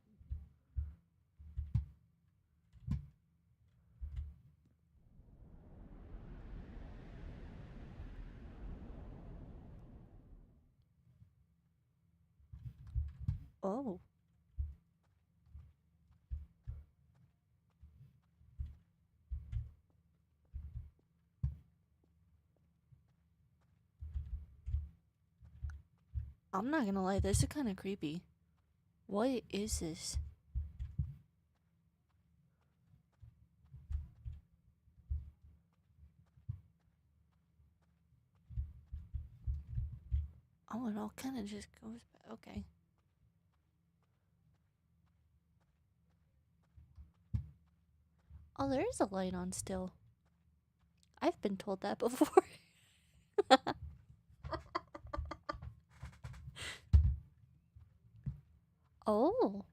Oh. I'm not gonna lie, this is kind of creepy. What is this? Oh, it all kind of just goes back. Okay. Oh, there is a light on still. I've been told that before. Oh.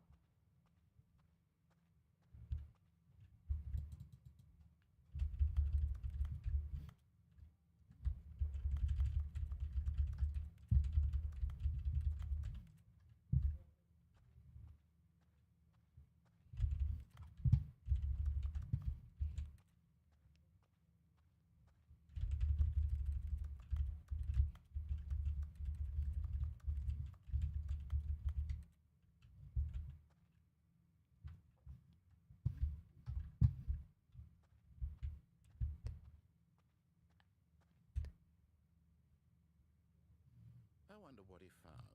I wonder what he found.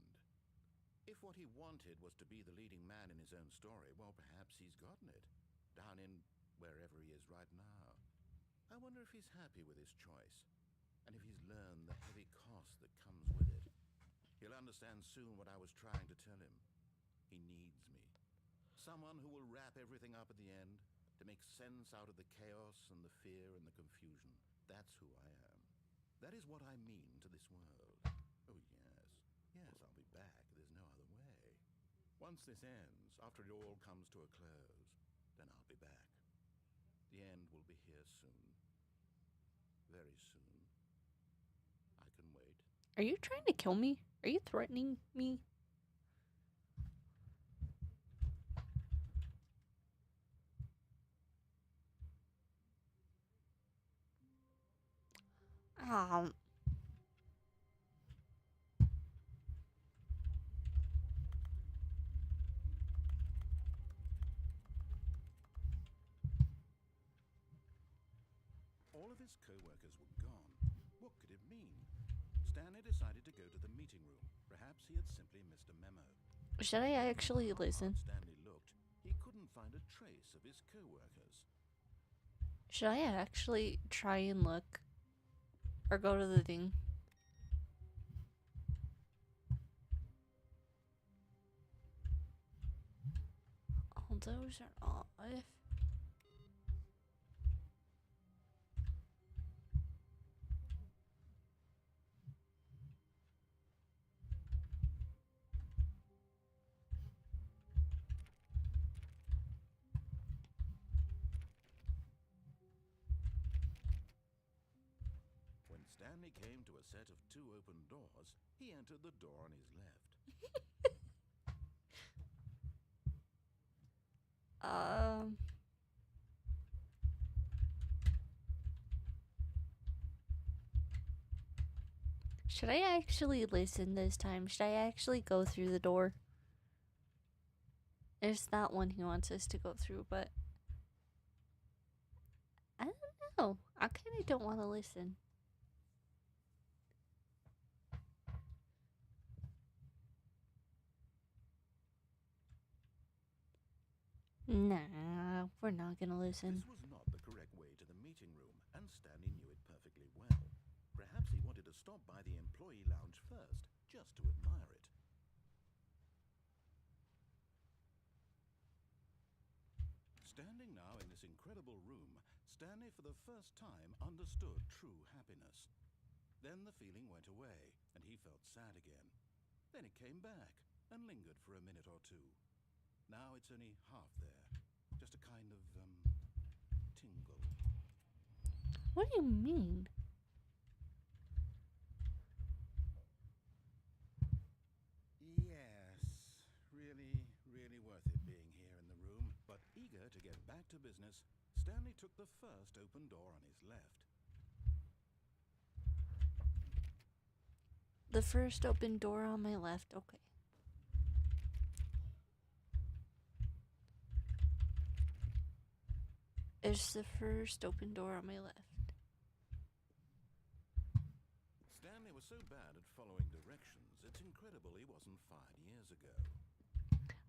If what he wanted was to be the leading man in his own story, well, perhaps he's gotten it. Down in wherever he is right now. I wonder if he's happy with his choice. And if he's learned the heavy cost that comes with it. He'll understand soon what I was trying to tell him. He needs me. Someone who will wrap everything up at the end, to make sense out of the chaos and the fear and the confusion. That's who I am. That is what I mean to this world. Oh, yes. Yes, I'll be back. There's no other way. Once this ends, after it all comes to a close, then I'll be back. The end will be here soon. Very soon. I can wait. Are you trying to kill me? Are you threatening me? Um. All of his co-workers were gone. What could it mean? Stanley decided to go to the meeting room. Perhaps he had simply missed a memo. Should I actually No matter how listen? hard Stanley looked, he couldn't find a trace of his co-workers. Should I actually try and look? Or go to the thing? Oh, those are off. When Stanley came to a set of 2 open doors, he entered the door on his left. Um. Should I actually listen this time? Should I actually go through the door? There's that one he wants us to go through, but I don't know. I kind of don't want to listen. Nah, we're not gonna listen. This was not the correct way to the meeting room, and Stanley knew it perfectly well. Perhaps he wanted to stop by the employee lounge first, just to admire it. Standing now in this incredible room, Stanley for the first time understood true happiness. Then the feeling went away, and he felt sad again. Then it came back, and lingered for a minute or two. Now it's only half there. Just a kind of, tingle. What do you mean? to business, Stanley took the first open door on his left. The first open door on my left. Okay. It's the first open door on my left. Stanley was so bad at following directions, it's incredible he wasn't fired years ago.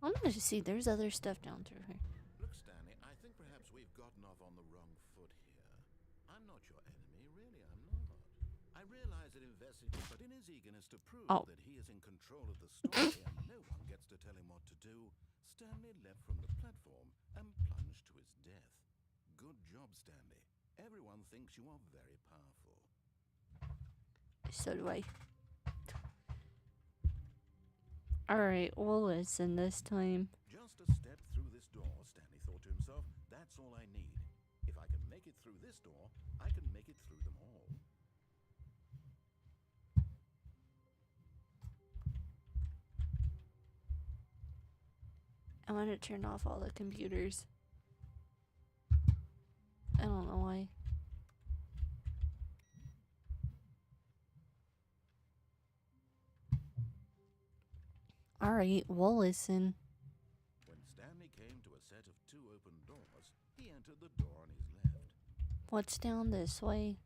I'm gonna see. There's other stuff down through here. Look, Stanley, I think perhaps we've gotten off on the wrong foot here. I'm not your enemy, really, I'm not. I realize that but in his eagerness to prove that he is in control of the story and no one gets to tell him what to do, Stanley leapt from the platform and plunged to his death. Good job, Stanley. Everyone thinks you are very powerful. So do I. Alright, well listen this time. Just a step through this door, Stanley thought to himself. That's all I need. If I can make it through this door, I can make it through them all. I want to turn off all the computers. I don't know why. Alright, well listen. When Stanley came to a set of two open doors, he entered the door on his left. What's down this way?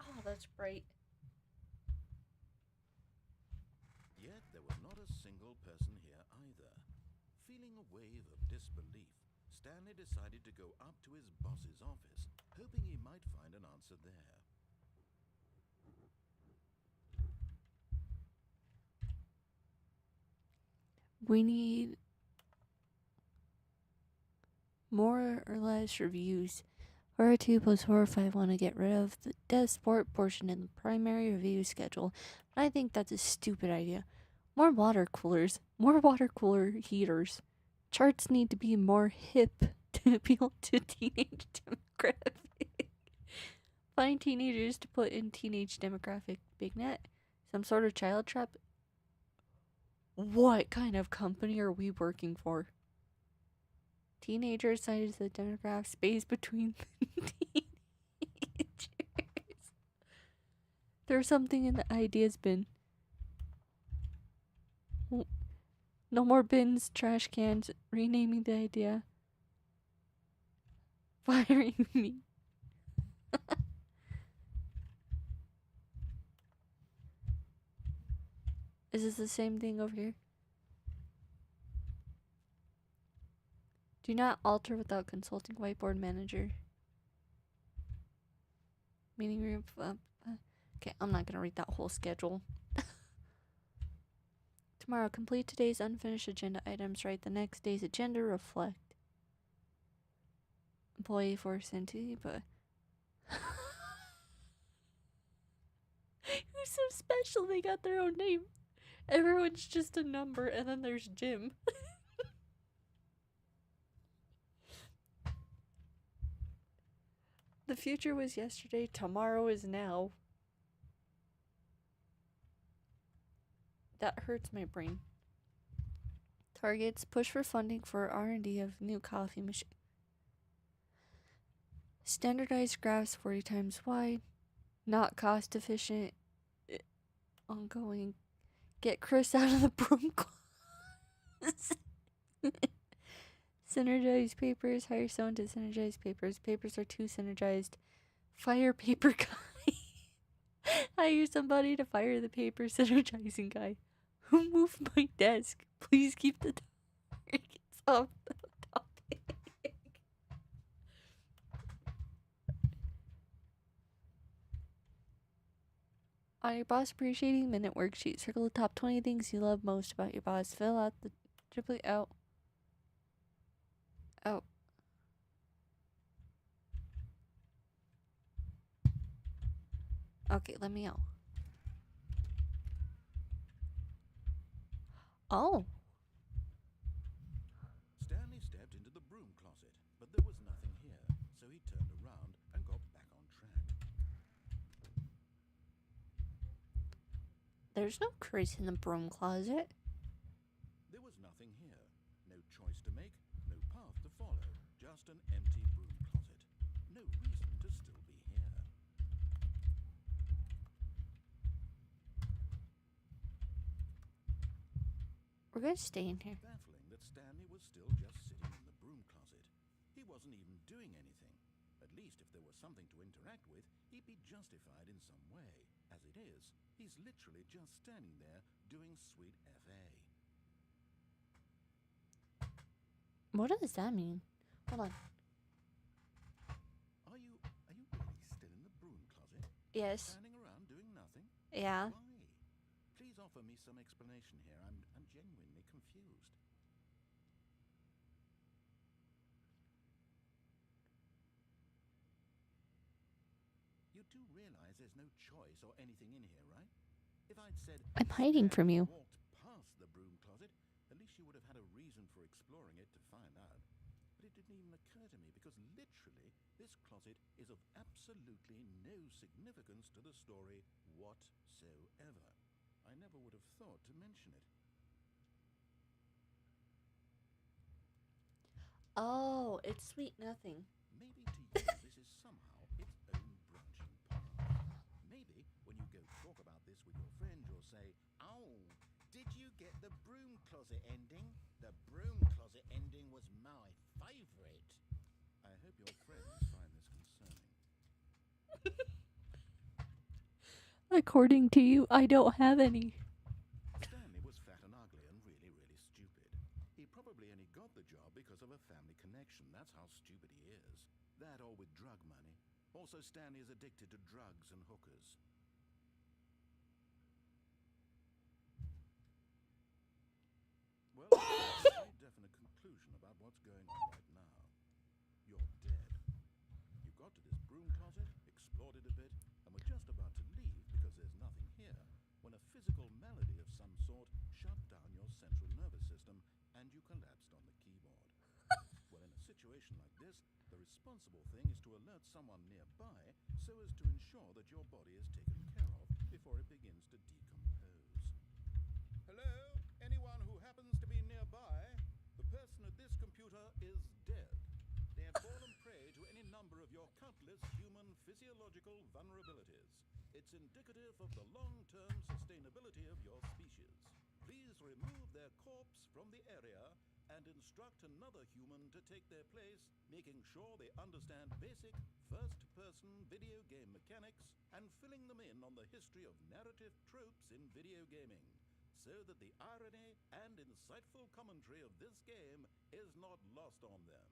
Oh, that's bright. Yet there was not a single person here either. Feeling a wave of disbelief, Stanley decided to go up to his boss's office, hoping he might find an answer there. We need more or less reviews. Horror 2 plus Horror 5 want to get rid of the death sport portion in the primary review schedule. I think that's a stupid idea. More water coolers. More water cooler heaters. Charts need to be more hip to appeal to teenage demographic. Find teenagers to put in teenage demographic. Big net. Some sort of child trap. What kind of company are we working for? Teenagers cited the demographic space between teenagers. There's something in the ideas bin. No more bins, trash cans, renaming the idea. Firing me. Is this the same thing over here? Do not alter without consulting whiteboard manager. Meeting room. Okay, I'm not gonna read that whole schedule. Tomorrow, complete today's unfinished agenda items. Write the next day's agenda. Reflect. Employee force entity, but who's so special? They got their own name. Everyone's just a number, and then there's Jim. The future was yesterday, tomorrow is now. That hurts my brain. Targets, push for funding for R&D of new coffee machine. Standardized graphs 40 times wide. Not cost efficient. Ongoing. Get Chris out of the broom closet. Synergized papers. Hire someone to synergize papers. Papers are too synergized. Fire paper guy. Hire somebody to fire the paper synergizing guy. Who moved my desk? Please keep the targets off the topic. On your boss appreciating minute worksheet, circle the top 20 things you love most about your boss. Fill out the triplet out. Oh. Okay, let me out. Oh. Stanley stepped into the broom closet, but there was nothing here, so he turned around and got back on track. There's no Chris in the broom closet. There was nothing here. No choice to make, no path to follow. Just an empty broom closet. No reason to still be here. We're gonna stay in here. Baffling that Stanley was still just sitting in the broom closet. He wasn't even doing anything. At least if there was something to interact with, he'd be justified in some way. As it is, he's literally just standing there doing sweet FA. What does that mean? Hold on. Are you really still in the broom closet? Yes. Standing around doing nothing? Yeah. Why? Please offer me some explanation here. I'm genuinely confused. You do realize there's no choice or anything in here, right? If I'd said I'm hiding from you. walked past the broom closet, at least you would have had a reason for exploring it to find out. But it didn't even occur to me because literally this closet is of absolutely no significance to the story whatsoever. I never would have thought to mention it. Oh, it's sweet nothing. Maybe to you this is somehow its own branching path. Maybe when you go talk about this with your friend, you'll say, "Oh, did you get the broom closet ending? The broom closet ending was my favourite." I hope your friends find this concerning. According to you, I don't have any. Stanley was fat and ugly and really, really stupid. He probably only got the job because of a family connection. That's how stupid he is. That or with drug money. Also, Stanley is addicted to drugs and hookers. Well, that's a very definite conclusion about what's going on right now. You're dead. You got to this broom closet, explored it a bit, and were just about to leave because there's nothing here, when a physical melody of some sort shut down your central nervous system and you collapsed on the keyboard. Well, in a situation like this, the responsible thing is to alert someone nearby so as to ensure that your body is taken care of before it begins to decompose. Hello? Anyone who happens to be nearby? The person at this computer is dead. They have fallen prey to any number of your countless human physiological vulnerabilities. It's indicative of the long-term sustainability of your species. Please remove their corpse from the area and instruct another human to take their place, making sure they understand basic first-person video game mechanics and filling them in on the history of narrative tropes in video gaming, so that the irony and insightful commentary of this game is not lost on them.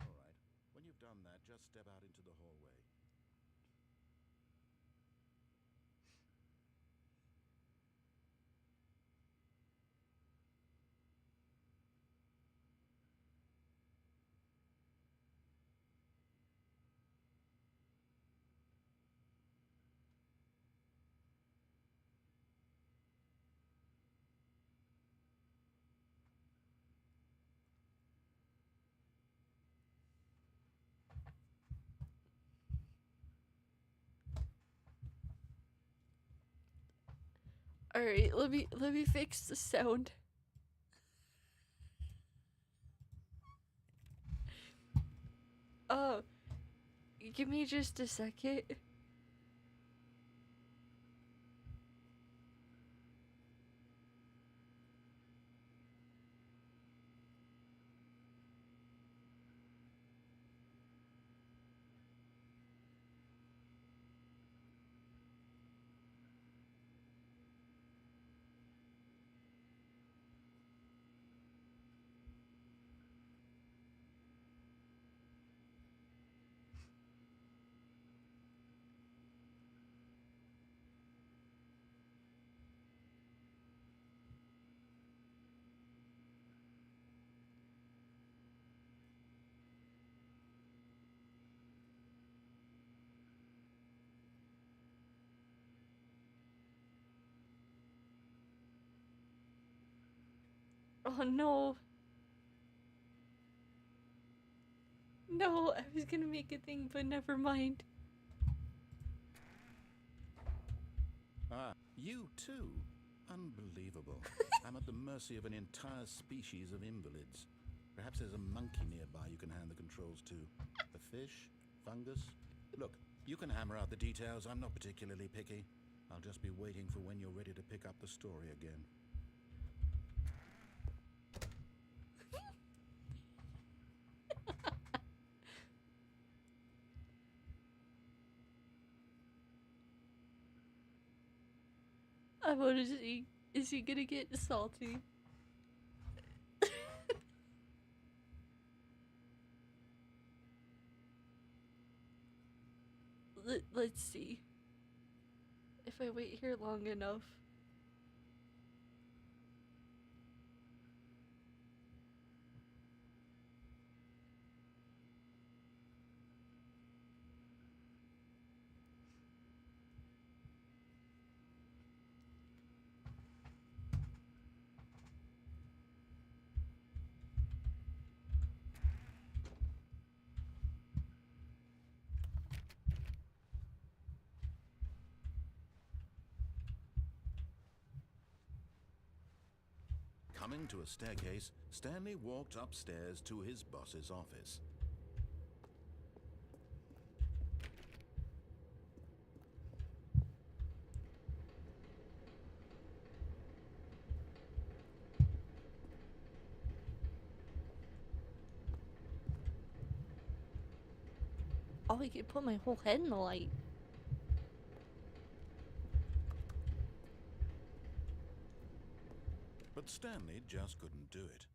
All right, when you've done that, just step out into the hallway. Alright, let me fix the sound. Oh, give me just a second. Oh no. No, I was gonna make a thing, but never mind. Ah, You too? Unbelievable. I'm at the mercy of an entire species of invalids. Perhaps there's a monkey nearby you can hand the controls to. A fish? Fungus? Look, you can hammer out the details. I'm not particularly picky. I'll just be waiting for when you're ready to pick up the story again. I want to see, is he gonna get salty? Let's see. If I wait here long enough. Coming to a staircase, Stanley walked upstairs to his boss's office. Oh, I could put my whole head in the light. But Stanley just couldn't do it.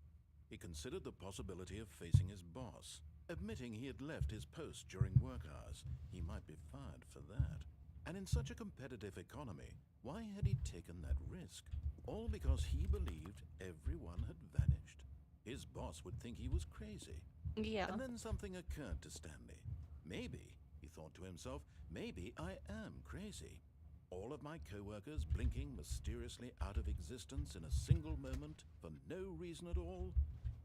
He considered the possibility of facing his boss, admitting he had left his post during work hours. He might be fired for that. And in such a competitive economy, why had he taken that risk? All because he believed everyone had vanished. His boss would think he was crazy. Yeah. And then something occurred to Stanley. Maybe, he thought to himself, maybe I am crazy. All of my co-workers blinking mysteriously out of existence in a single moment for no reason at all?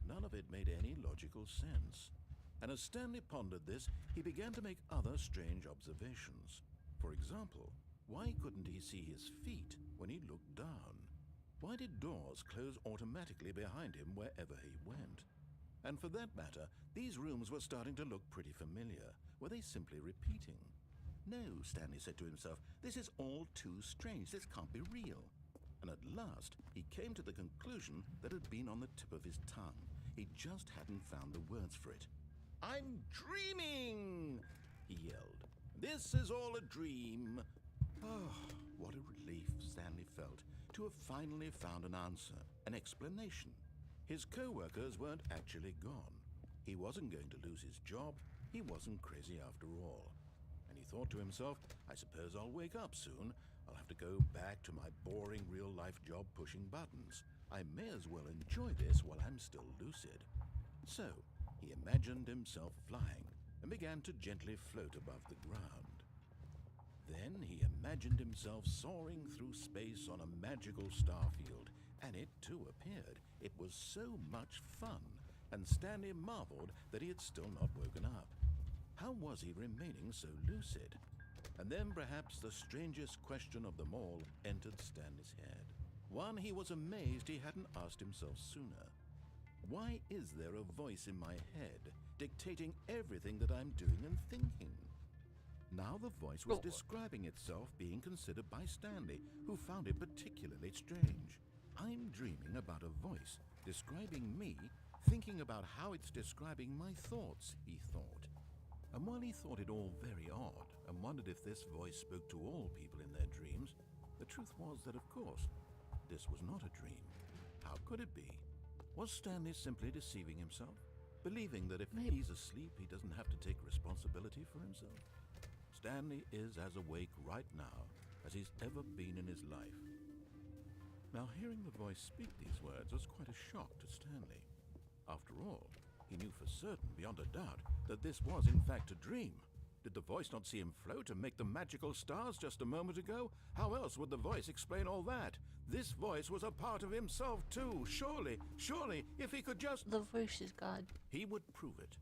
None of it made any logical sense. And as Stanley pondered this, he began to make other strange observations. For example, why couldn't he see his feet when he looked down? Why did doors close automatically behind him wherever he went? And for that matter, these rooms were starting to look pretty familiar. Were they simply repeating? No, Stanley said to himself, this is all too strange. This can't be real. And at last, he came to the conclusion that had been on the tip of his tongue. He just hadn't found the words for it. I'm dreaming, he yelled. This is all a dream. Oh, what a relief Stanley felt to have finally found an answer, an explanation. His co-workers weren't actually gone. He wasn't going to lose his job. He wasn't crazy after all. And he thought to himself, I suppose I'll wake up soon. I'll have to go back to my boring real-life job pushing buttons. I may as well enjoy this while I'm still lucid. So, he imagined himself flying and began to gently float above the ground. Then he imagined himself soaring through space on a magical starfield, and it too appeared. It was so much fun, and Stanley marveled that he had still not woken up. How was he remaining so lucid? And then perhaps the strangest question of them all entered Stanley's head. One he was amazed he hadn't asked himself sooner. Why is there a voice in my head dictating everything that I'm doing and thinking? Now the voice was describing itself being considered by Stanley, who found it particularly strange. I'm dreaming about a voice describing me, thinking about how it's describing my thoughts, he thought. And while he thought it all very odd and wondered if this voice spoke to all people in their dreams, the truth was that, of course, this was not a dream. How could it be? Was Stanley simply deceiving himself, believing that if he's asleep, he doesn't have to take responsibility for himself? Stanley is as awake right now as he's ever been in his life. Now, hearing the voice speak these words was quite a shock to Stanley. After all, he knew for certain, beyond a doubt, that this was in fact a dream. Did the voice not see him float and make the magical stars just a moment ago? How else would the voice explain all that? This voice was a part of himself too. Surely, if he could just... The voice is God. He would prove it.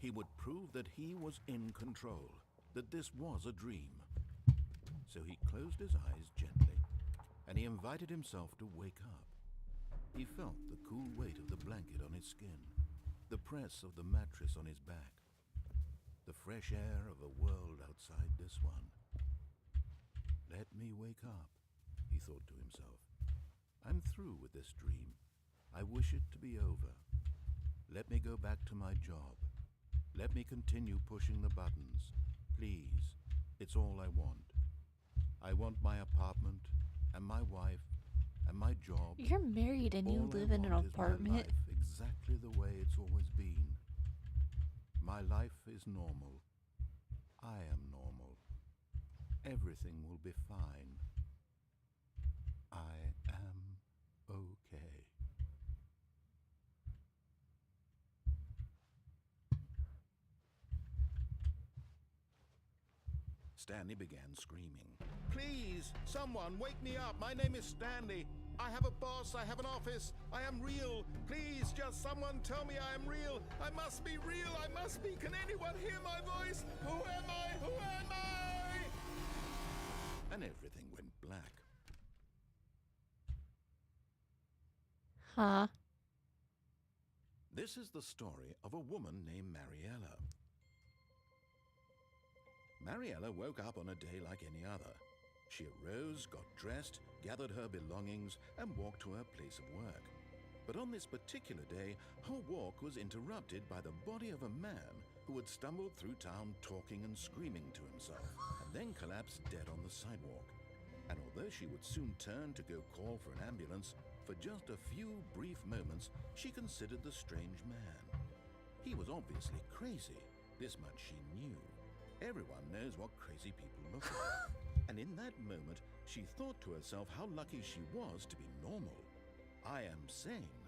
He would prove that he was in control, that this was a dream. So he closed his eyes gently and he invited himself to wake up. He felt the cool weight of the blanket on his skin, the press of the mattress on his back, the fresh air of a world outside this one. Let me wake up, he thought to himself. I'm through with this dream. I wish it to be over. Let me go back to my job. Let me continue pushing the buttons. Please, it's all I want. I want my apartment, and my wife, and my job. You're married and you All live I in an want is my apartment. life exactly the way it's always been. My life is normal. I am normal. Everything will be fine. I am okay. Stanley began screaming. Please, someone, wake me up. My name is Stanley. I have a boss. I have an office. I am real. Please, just someone tell me I am real. I must be real. I must be. Can anyone hear my voice? Who am I? Who am I? And everything went black. Huh? This is the story of a woman named Mariella. Mariella woke up on a day like any other. She arose, got dressed, gathered her belongings, and walked to her place of work. But on this particular day, her walk was interrupted by the body of a man who had stumbled through town talking and screaming to himself, and then collapsed dead on the sidewalk. And although she would soon turn to go call for an ambulance, for just a few brief moments, she considered the strange man. He was obviously crazy. This much she knew. Everyone knows what crazy people look like. And in that moment, she thought to herself how lucky she was to be normal. I am sane.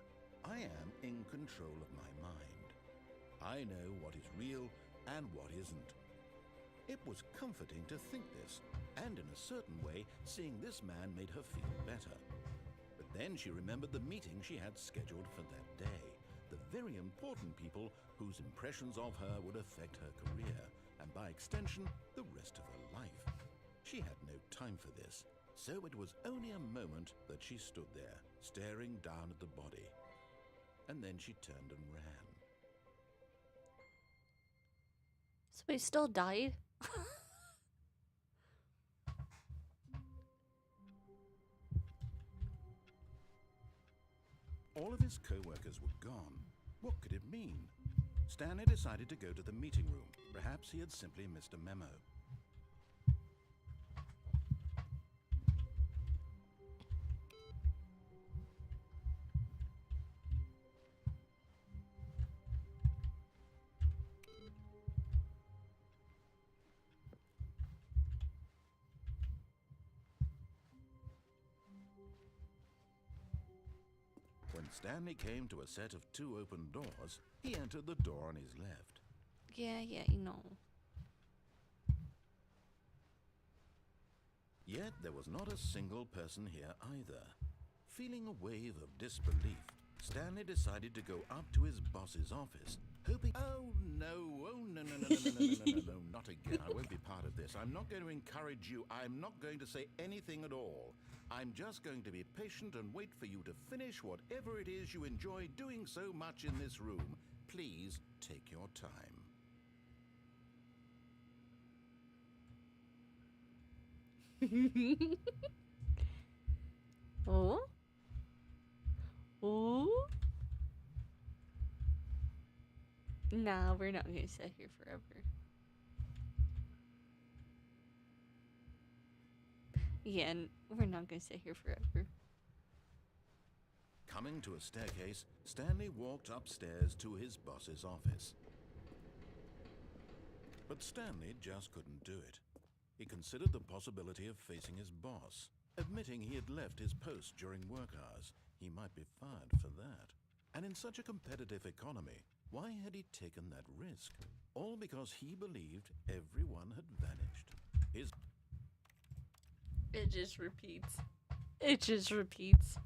I am in control of my mind. I know what is real and what isn't. It was comforting to think this, and in a certain way, seeing this man made her feel better. But then she remembered the meeting she had scheduled for that day, the very important people whose impressions of her would affect her career, and by extension, the rest of her life. She had no time for this, so it was only a moment that she stood there, staring down at the body. And then she turned and ran. So he still died? All of his co-workers were gone. What could it mean? Stanley decided to go to the meeting room. Perhaps he had simply missed a memo. When Stanley came to a set of 2 open doors, he entered the door on his left. Yeah, you know. Yet there was not a single person here either. Feeling a wave of disbelief, Stanley decided to go up to his boss's office, hoping... Oh no, no, not again. I won't be part of this. I'm not going to encourage you. I'm not going to say anything at all. I'm just going to be patient and wait for you to finish whatever it is you enjoy doing so much in this room. Please take your time. Oh? Oh? Nah, we're not gonna sit here forever. Yeah, we're not gonna sit here forever. Coming to a staircase, Stanley walked upstairs to his boss's office. But Stanley just couldn't do it. He considered the possibility of facing his boss, admitting he had left his post during work hours. He might be fired for that. And in such a competitive economy, why had he taken that risk? All because he believed everyone had vanished. It just repeats. It just repeats.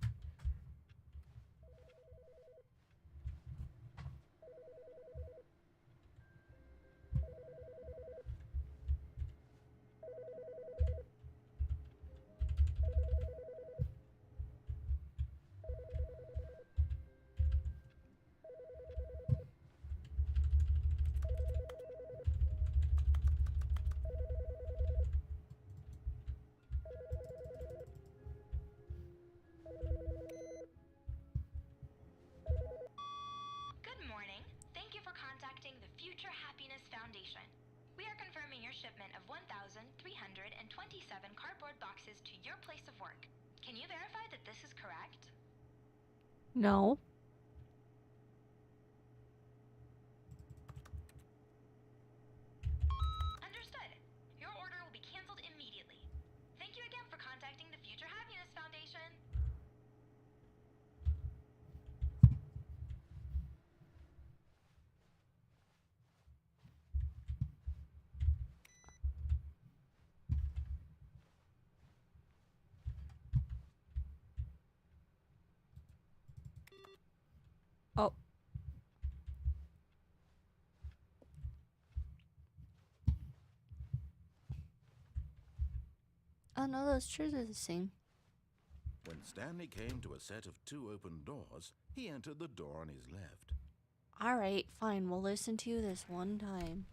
shipment of 1,327 cardboard boxes to your place of work. Can you verify that this is correct? No. Understood. Your order will be canceled immediately. Thank you again for contacting the Future Happiness Foundation. Oh. Oh no, those chairs are the same. When Stanley came to a set of 2 open doors, he entered the door on his left. Alright, fine, we'll listen to you this one time.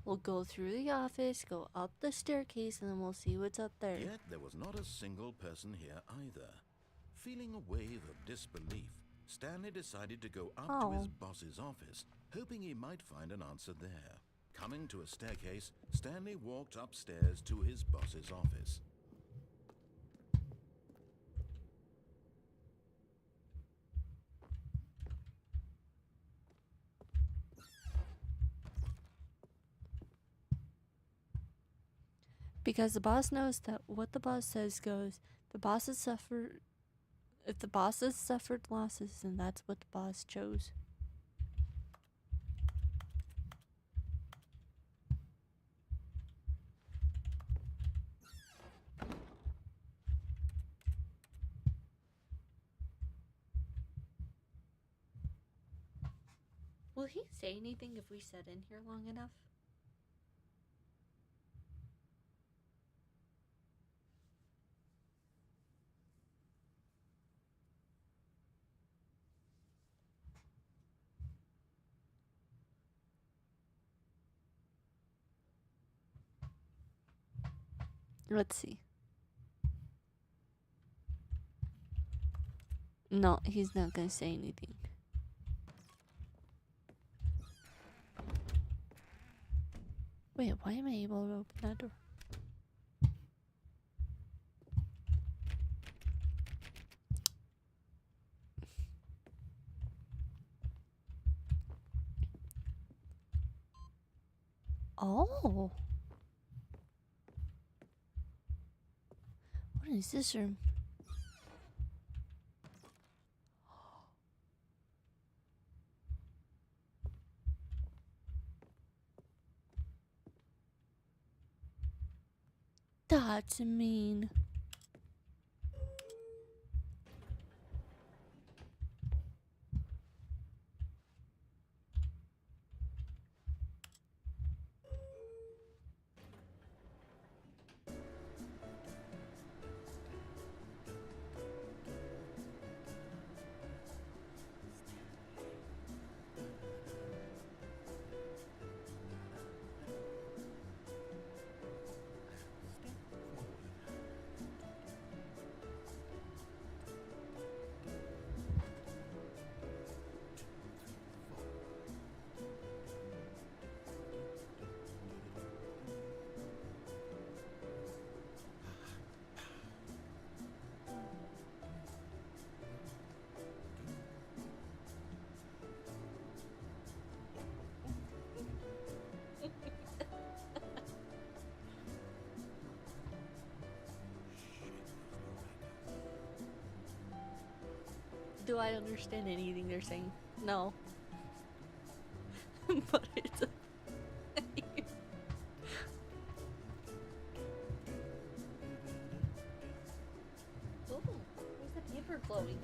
We'll go through the office, go up the staircase, and then we'll see what's up there. Yet there was not a single person here either. Feeling a wave of disbelief, Stanley decided to go up to his boss's office, hoping he might find an answer there. Coming to a staircase, Stanley walked upstairs to his boss's office. Because the boss knows that what the boss says goes. The bosses suffer. If the bosses suffered losses, then that's what the boss chose. Will he say anything if we sit in here long enough? Let's see. No, he's not gonna say anything. Wait, why am I able to open that door? Oh. What is this room? That's mean. Do I understand anything they're saying? No. But it's a oh, where's the paper floating?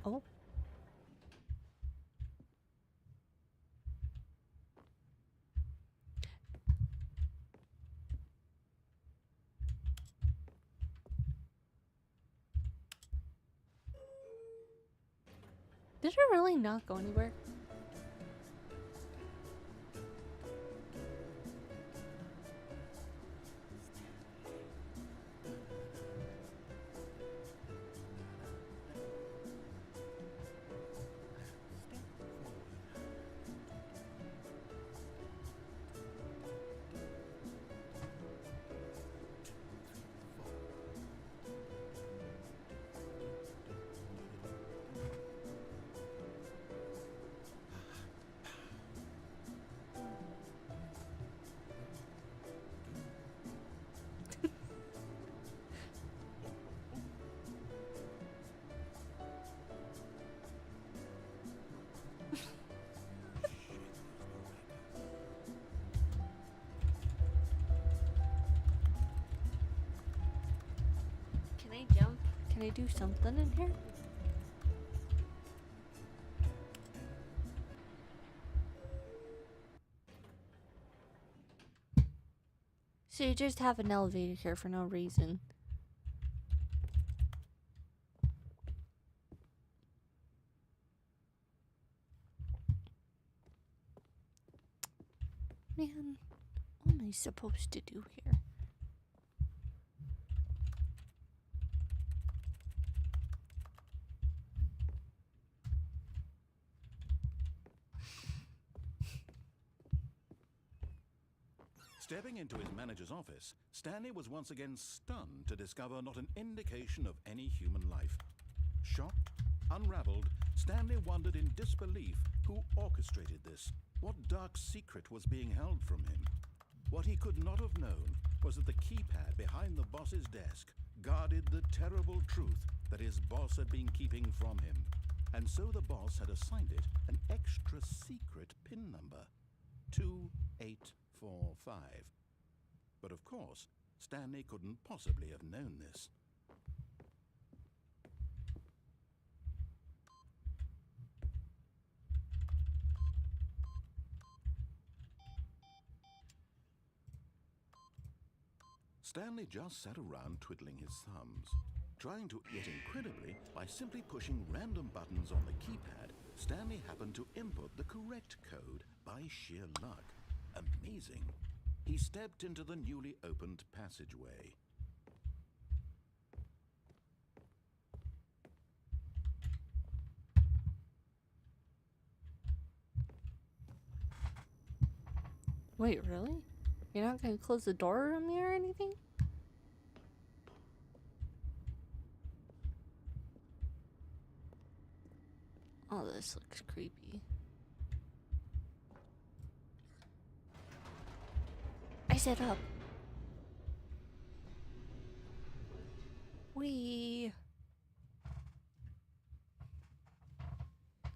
Oh. Did it really not go anywhere? I do something in here? So you just have an elevator here for no reason. Man, what am I supposed to do here? Stepping into his manager's office, Stanley was once again stunned to discover not an indication of any human life. Shocked, unraveled, Stanley wondered in disbelief who orchestrated this. What dark secret was being held from him? What he could not have known was that the keypad behind the boss's desk guarded the terrible truth that his boss had been keeping from him. And so the boss had assigned it an extra secret PIN number. 2845. But of course, Stanley couldn't possibly have known this. Stanley just sat around twiddling his thumbs, trying to, yet incredibly, by simply pushing random buttons on the keypad, Stanley happened to input the correct code by sheer luck. Amazing. He stepped into the newly opened passageway. Wait, really? You're not gonna close the door on me or anything? Oh, this looks creepy. I set up. Wee.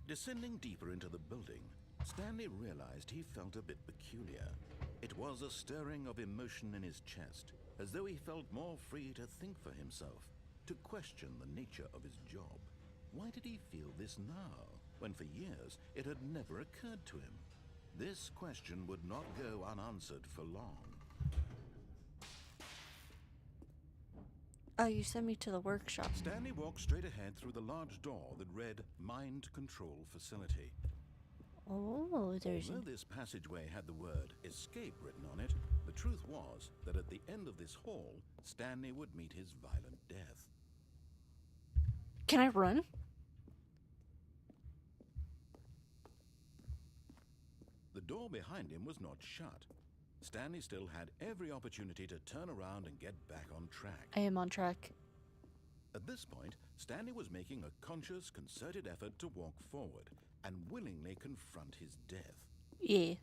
Descending deeper into the building, Stanley realized he felt a bit peculiar. It was a stirring of emotion in his chest, as though he felt more free to think for himself, to question the nature of his job. Why did he feel this now, when for years it had never occurred to him? This question would not go unanswered for long. Oh, you sent me to the workshop. Stanley walked straight ahead through the large door that read Mind Control Facility. Oh, there's... Although this passageway had the word escape written on it, the truth was that at the end of this hall, Stanley would meet his violent death. Can I run? The door behind him was not shut. Stanley still had every opportunity to turn around and get back on track. I am on track. At this point, Stanley was making a conscious, concerted effort to walk forward and willingly confront his death. Yeah.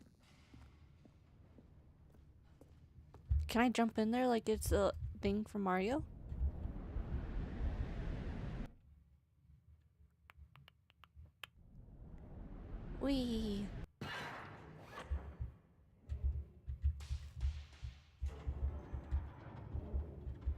Can I jump in there like it's a thing from Mario? Wee.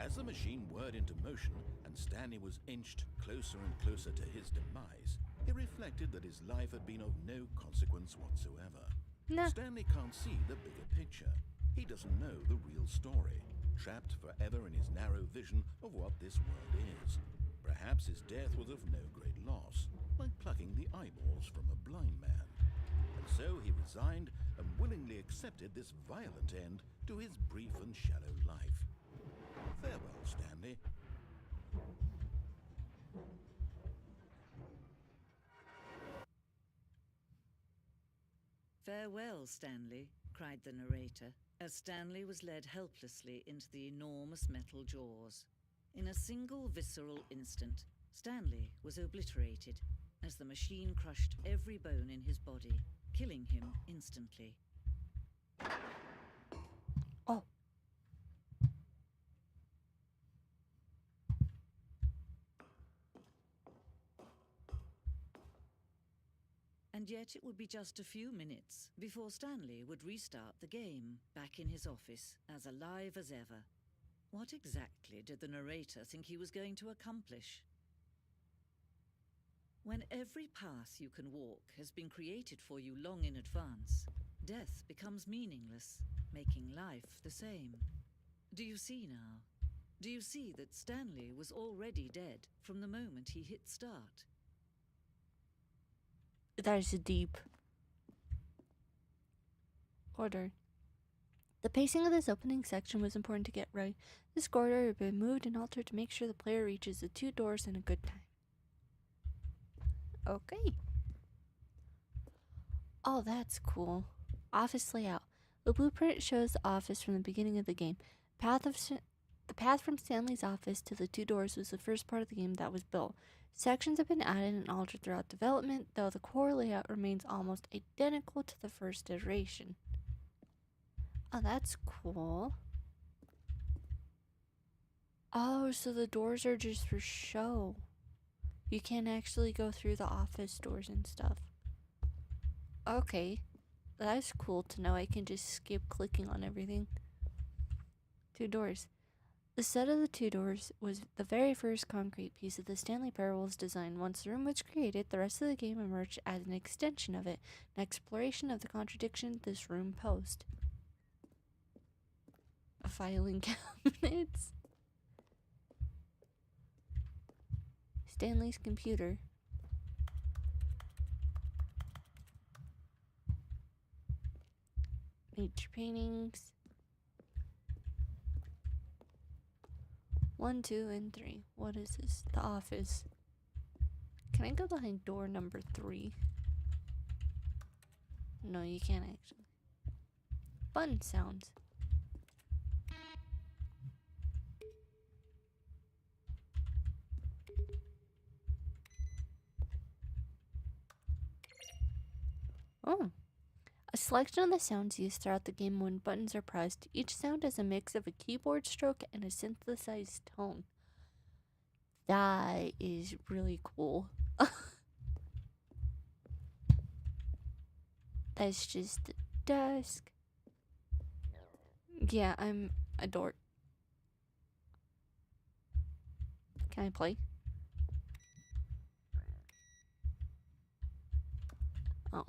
As the machine whirred into motion and Stanley was inched closer and closer to his demise, he reflected that his life had been of no consequence whatsoever. Nah. Stanley can't see the bigger picture. He doesn't know the real story, trapped forever in his narrow vision of what this world is. Perhaps his death was of no great loss, like plucking the eyeballs from a blind man. And so he resigned and willingly accepted this violent end to his brief and shallow life. Farewell, Stanley. Farewell, Stanley, cried the narrator, as Stanley was led helplessly into the enormous metal jaws. In a single visceral instant, Stanley was obliterated, as the machine crushed every bone in his body, killing him instantly. Oh. And yet it would be just a few minutes before Stanley would restart the game, back in his office, as alive as ever. What exactly did the narrator think he was going to accomplish? When every path you can walk has been created for you long in advance, death becomes meaningless, making life the same. Do you see now? Do you see that Stanley was already dead from the moment he hit start? That is deep. Order. The pacing of this opening section was important to get right. This corridor had been moved and altered to make sure the player reaches the 2 doors in a good time. Okay. Oh, that's cool. Office layout. The blueprint shows the office from the beginning of the game. The path from Stanley's office to the 2 doors was the first part of the game that was built. Sections have been added and altered throughout development, though the core layout remains almost identical to the first iteration. Oh, that's cool. Oh, so the doors are just for show. You can't actually go through the office doors and stuff. Okay. That's cool to know. I can just skip clicking on everything. 2 doors. The set of the 2 doors was the very first concrete piece of the Stanley Parable's design. Once the room was created, the rest of the game emerged as an extension of it, an exploration of the contradiction this room posed. Filing cabinets. Stanley's computer. Nature paintings. 1, 2, and 3. What is this? The office. Can I go behind door number 3? No, you can't actually. Fun sounds. Oh. A selection of the sounds used throughout the game when buttons are pressed. Each sound is a mix of a keyboard stroke and a synthesized tone. That is really cool. That's just the desk. Yeah, I'm a dork. Can I play? Oh.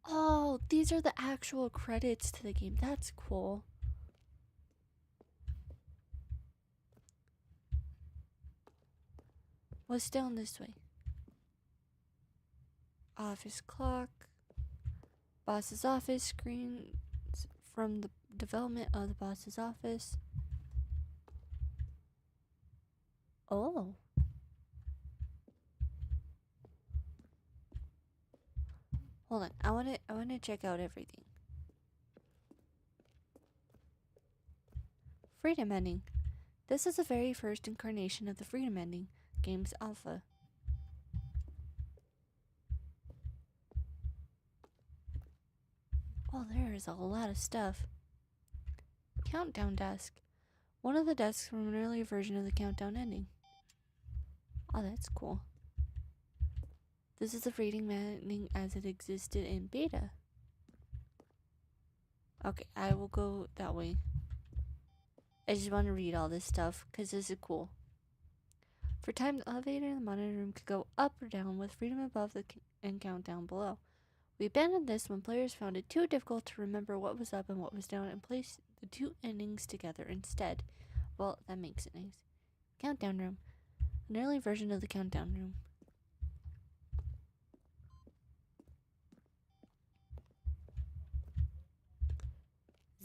Oh, these are the actual credits to the game. That's cool. What's down this way? Office clock. Boss's office screen from the development of the boss's office. Oh. Hold on. I want to check out everything. Freedom ending. This is the very first incarnation of the Freedom ending game's alpha. Oh, there is a lot of stuff. Countdown desk. One of the desks from an earlier version of the countdown ending. Oh, that's cool. This is the Freedom ending as it existed in beta. Okay, I will go that way. I just want to read all this stuff because this is cool. For time, the elevator in the monitor room could go up or down with freedom above and countdown below. We abandoned this when players found it too difficult to remember what was up and what was down and placed the 2 endings together instead. Well, that makes it nice. Countdown room. An early version of the countdown room.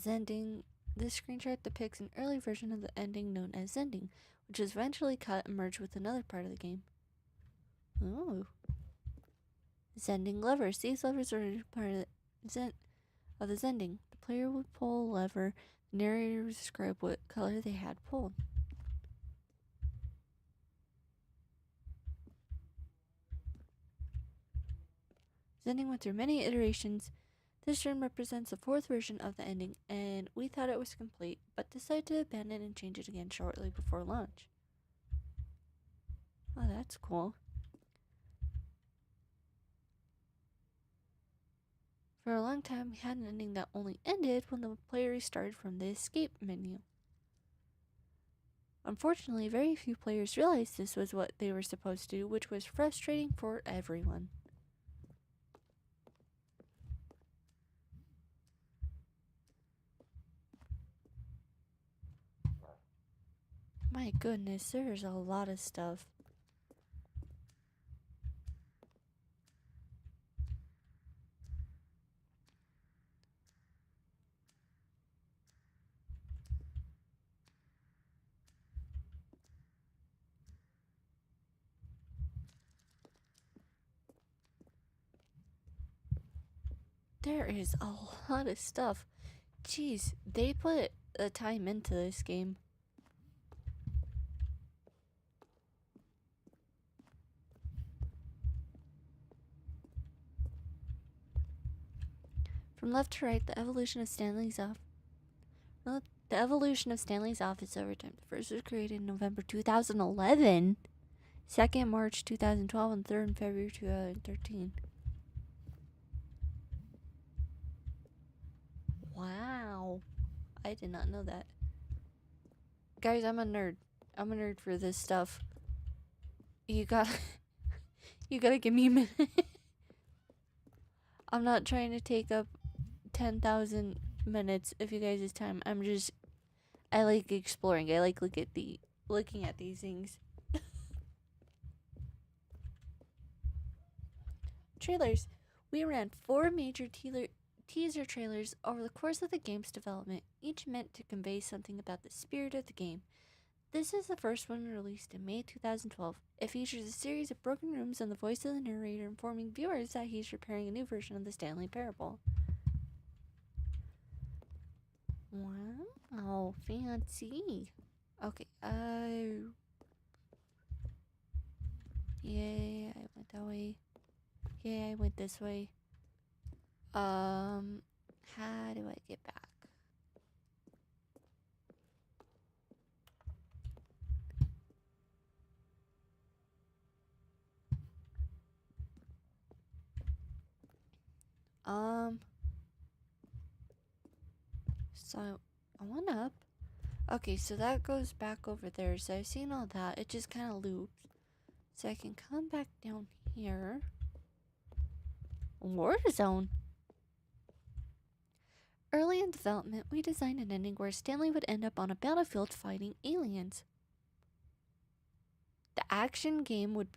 Zending. This screenshot depicts an early version of the ending known as Zending, which was eventually cut and merged with another part of the game. Ooh. Zending levers. These levers are part of the Zending. The player would pull a lever. The narrator would describe what color they had pulled. Zending went through many iterations. This room represents the fourth version of the ending, and we thought it was complete, but decided to abandon and change it again shortly before launch. Oh, that's cool. For a long time, we had an ending that only ended when the player restarted from the escape menu. Unfortunately, very few players realized this was what they were supposed to do, which was frustrating for everyone. My goodness, there's a lot of stuff. There is a lot of stuff. Jeez, they put the time into this game. From left to right, the evolution of Stanley's office over time. The first was created in November 2011, second March 2012, and third in February 2013. Wow. I did not know that. Guys, I'm a nerd. I'm a nerd for this stuff. You gotta give me a minute. I'm not trying to take up 10,000 minutes of you guys' time. I like exploring. I like looking at these things. Trailers. We ran 4 major teaser trailers over the course of the game's development, each meant to convey something about the spirit of the game. This is the first one released in May 2012. It features a series of broken rooms and the voice of the narrator informing viewers that he's preparing a new version of the Stanley Parable. Wow, fancy. Okay, yay, I went that way. Yay, I went this way. How do I get back? So I went up. Okay, so that goes back over there. So I've seen all that. It just kind of loops. So I can come back down here. Warzone. Early in development, we designed an ending where Stanley would end up on a battlefield fighting aliens. The action game would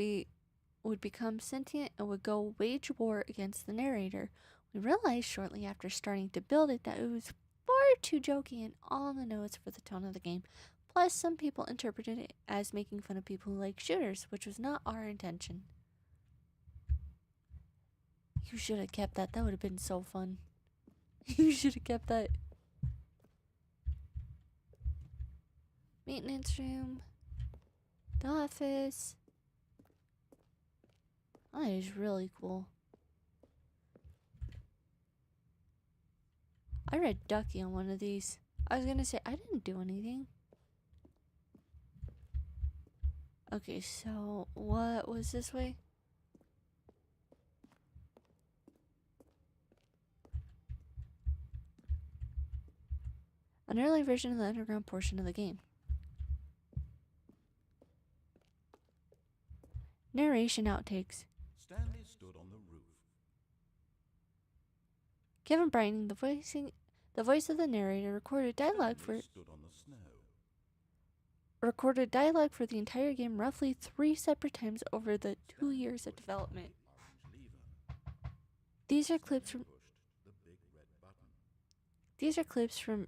become sentient and would go wage war against the narrator. We realized shortly after starting to build it that it was far too jokey and on the nose for the tone of the game. Plus, some people interpreted it as making fun of people who like shooters, which was not our intention. You should have kept that. That would have been so fun. You should have kept that. Maintenance room. The office. That is really cool. I read Ducky on one of these. I was gonna say, I didn't do anything. Okay, so what was this way? An early version of the underground portion of the game. Narration outtakes. Stanley stood on the roof. Kevin Brining, the voice of the narrator, recorded dialogue Stanley stood on the snow. for the entire game roughly 3 separate times over the 2 years of development. These are clips from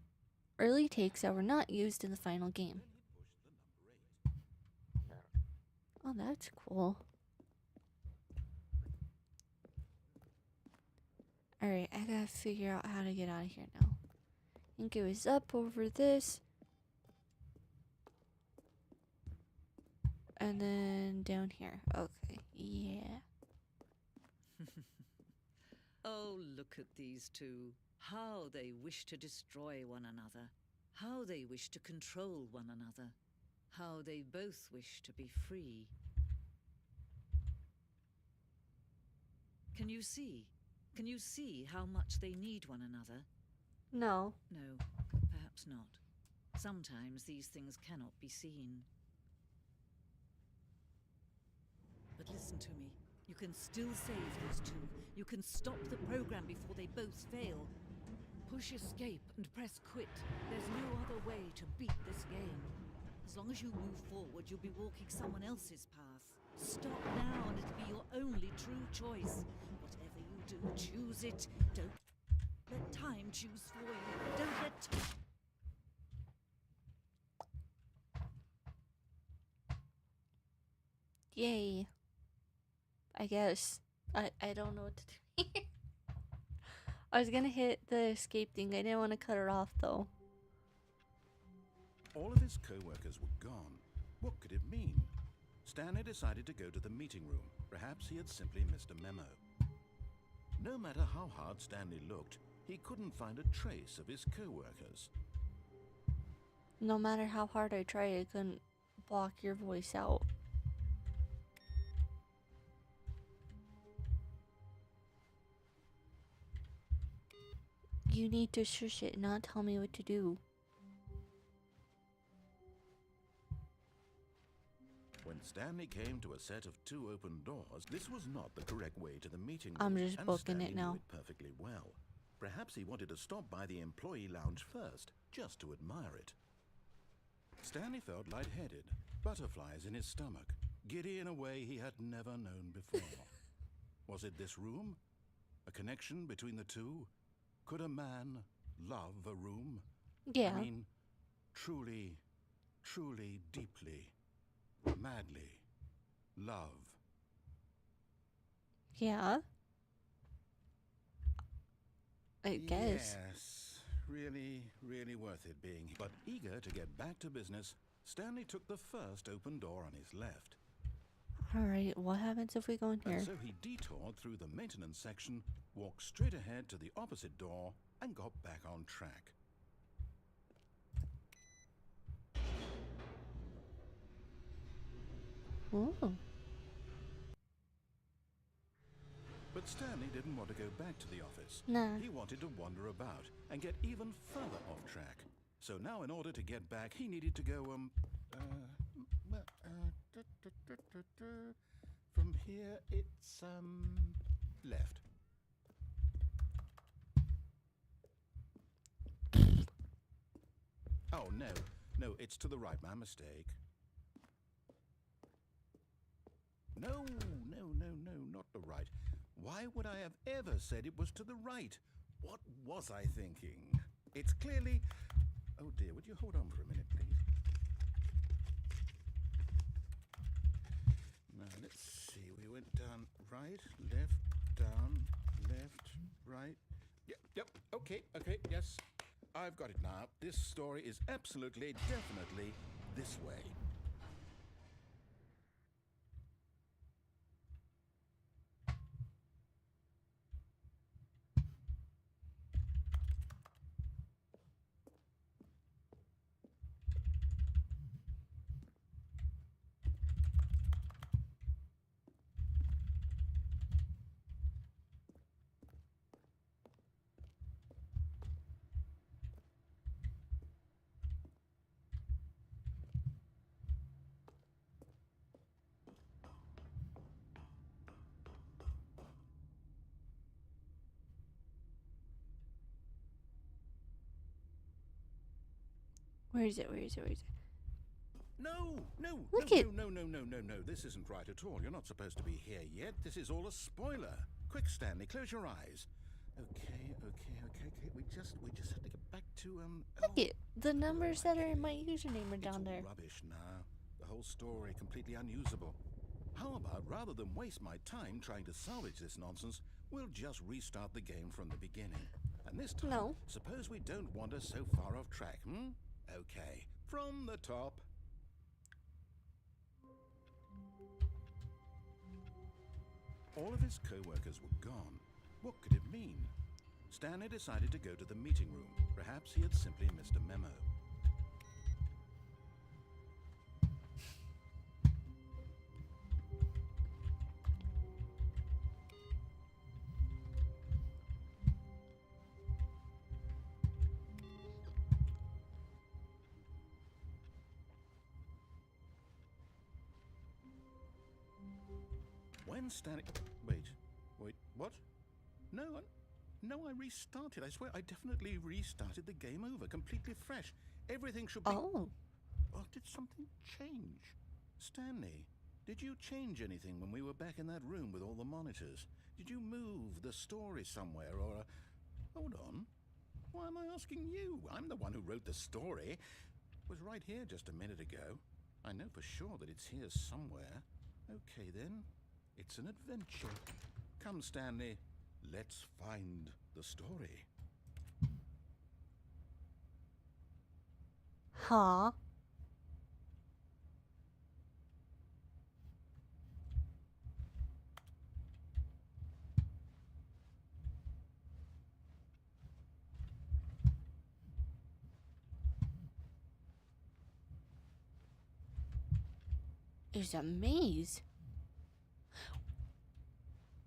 early takes that were not used in the final game. Oh, that's cool. Alright, I gotta figure out how to get out of here now. I think it was up over this. And then down here. Okay, yeah. Oh, look at these two. How they wish to destroy one another. How they wish to control one another. How they both wish to be free. Can you see? Can you see how much they need one another? No. No, perhaps not. Sometimes these things cannot be seen. But listen to me. You can still save these two. You can stop the program before they both fail. Push escape and press quit. There's no other way to beat this game. As long as you move forward, you'll be walking someone else's path. Stop now and it'll be your only true choice. Whatever you do, choose it. Don't let time choose for you. Don't let time... Yay. I guess. I don't know what to do. I was gonna hit the escape thing. I didn't want to cut her off though. All of his co-workers were gone. What could it mean? Stanley decided to go to the meeting room. Perhaps he had simply missed a memo. No matter how hard Stanley looked, he couldn't find a trace of his co-workers. No matter how hard I tried, I couldn't block your voice out. You need to shush it, not tell me what to do. When Stanley came to a set of 2 open doors, this was not the correct way to the meeting room. I'm just and booking Stanley it now. knew it perfectly well. Perhaps he wanted to stop by the employee lounge first, just to admire it. Stanley felt lightheaded, butterflies in his stomach, giddy in a way he had never known before. Was it this room? A connection between the two? Could a man love a room? Yeah. I mean, truly, truly, deeply, madly love. Yeah. I guess. Yes, really, really worth it being here. But eager to get back to business, Stanley took the first open door on his left. Alright, what happens if we go in here? And so he detoured through the maintenance section, walked straight ahead to the opposite door, and got back on track. Ooh. But Stanley didn't want to go back to the office. Nah. He wanted to wander about and get even further off track. So now in order to get back, he needed to go, from here it's, left. Oh, no, it's to the right, my mistake. No, not the right. Why would I have ever said it was to the right? What was I thinking? It's clearly... Oh dear, would you hold on for a minute, please? Now, let's see. We went down right, left, down, left, right. Yep, okay, yes. I've got it now. This story is absolutely, definitely this way. Where is it? No. Look no, it. No. This isn't right at all. You're not supposed to be here yet. This is all a spoiler. Quick, Stanley, close your eyes. Okay. We just have to get back to, Look it. The numbers that are in my username are it's down all there. rubbish now. The whole story completely unusable. How about, rather than waste my time trying to salvage this nonsense, we'll just restart the game from the beginning. And this time, No. suppose we don't wander so far off track, Okay, from the top. All of his co-workers were gone. What could it mean? Stanley decided to go to the meeting room. Perhaps he had simply missed a memo. When Stanley... Wait, what? No, I restarted. I swear, I definitely restarted the game over, completely fresh. Everything should be... Oh. Well, did something change? Stanley, did you change anything when we were back in that room with all the monitors? Did you move the story somewhere, or... Hold on. Why am I asking you? I'm the one who wrote the story. It was right here just a minute ago. I know for sure that it's here somewhere. Okay, then. It's an adventure. Come, Stanley. Let's find the story. Huh? There's a maze.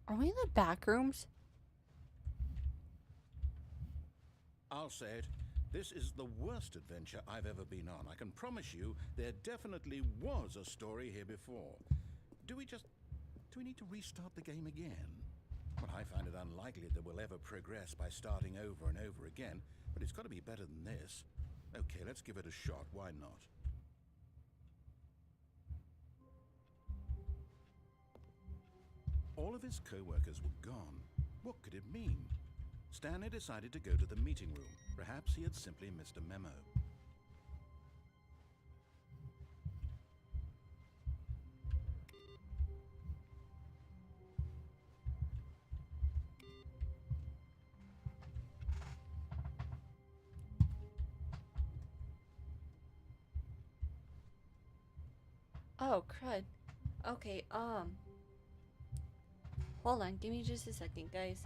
Are we in the back rooms? I'll say it. This is the worst adventure I've ever been on. I can promise you there definitely was a story here before. Do we need to restart the game again? Well, I find it unlikely that we'll ever progress by starting over and over again, but it's got to be better than this. Okay, let's give it a shot. Why not? All of his co-workers were gone. What could it mean? Stanley decided to go to the meeting room. Perhaps he had simply missed a memo. Oh, crud. Okay, hold on, give me just a second, guys.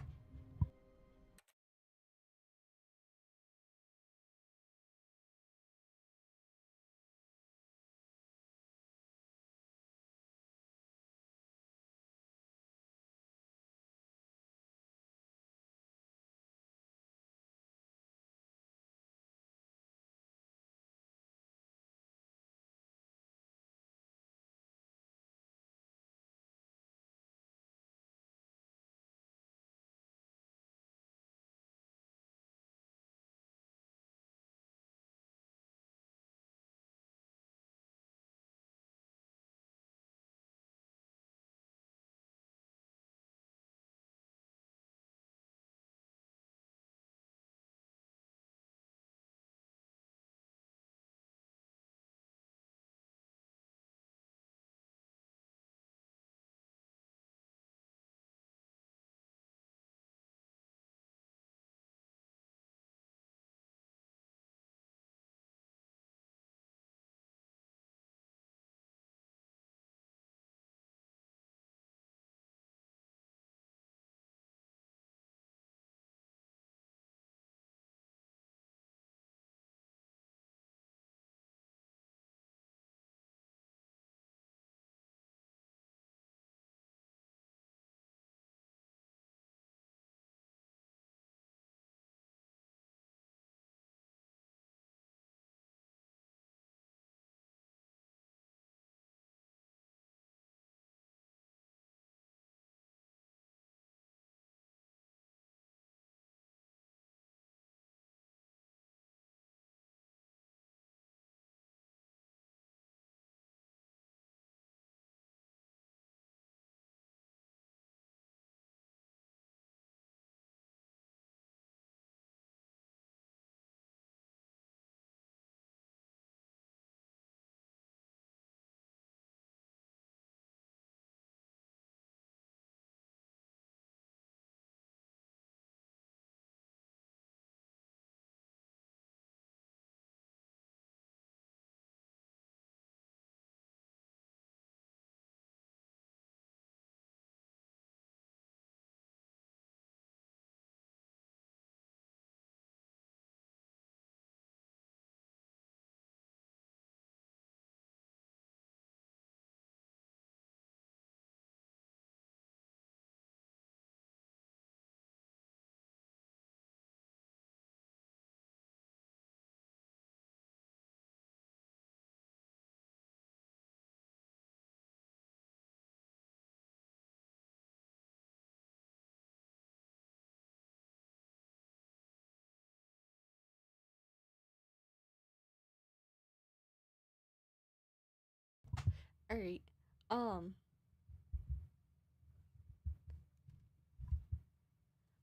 All right. Um,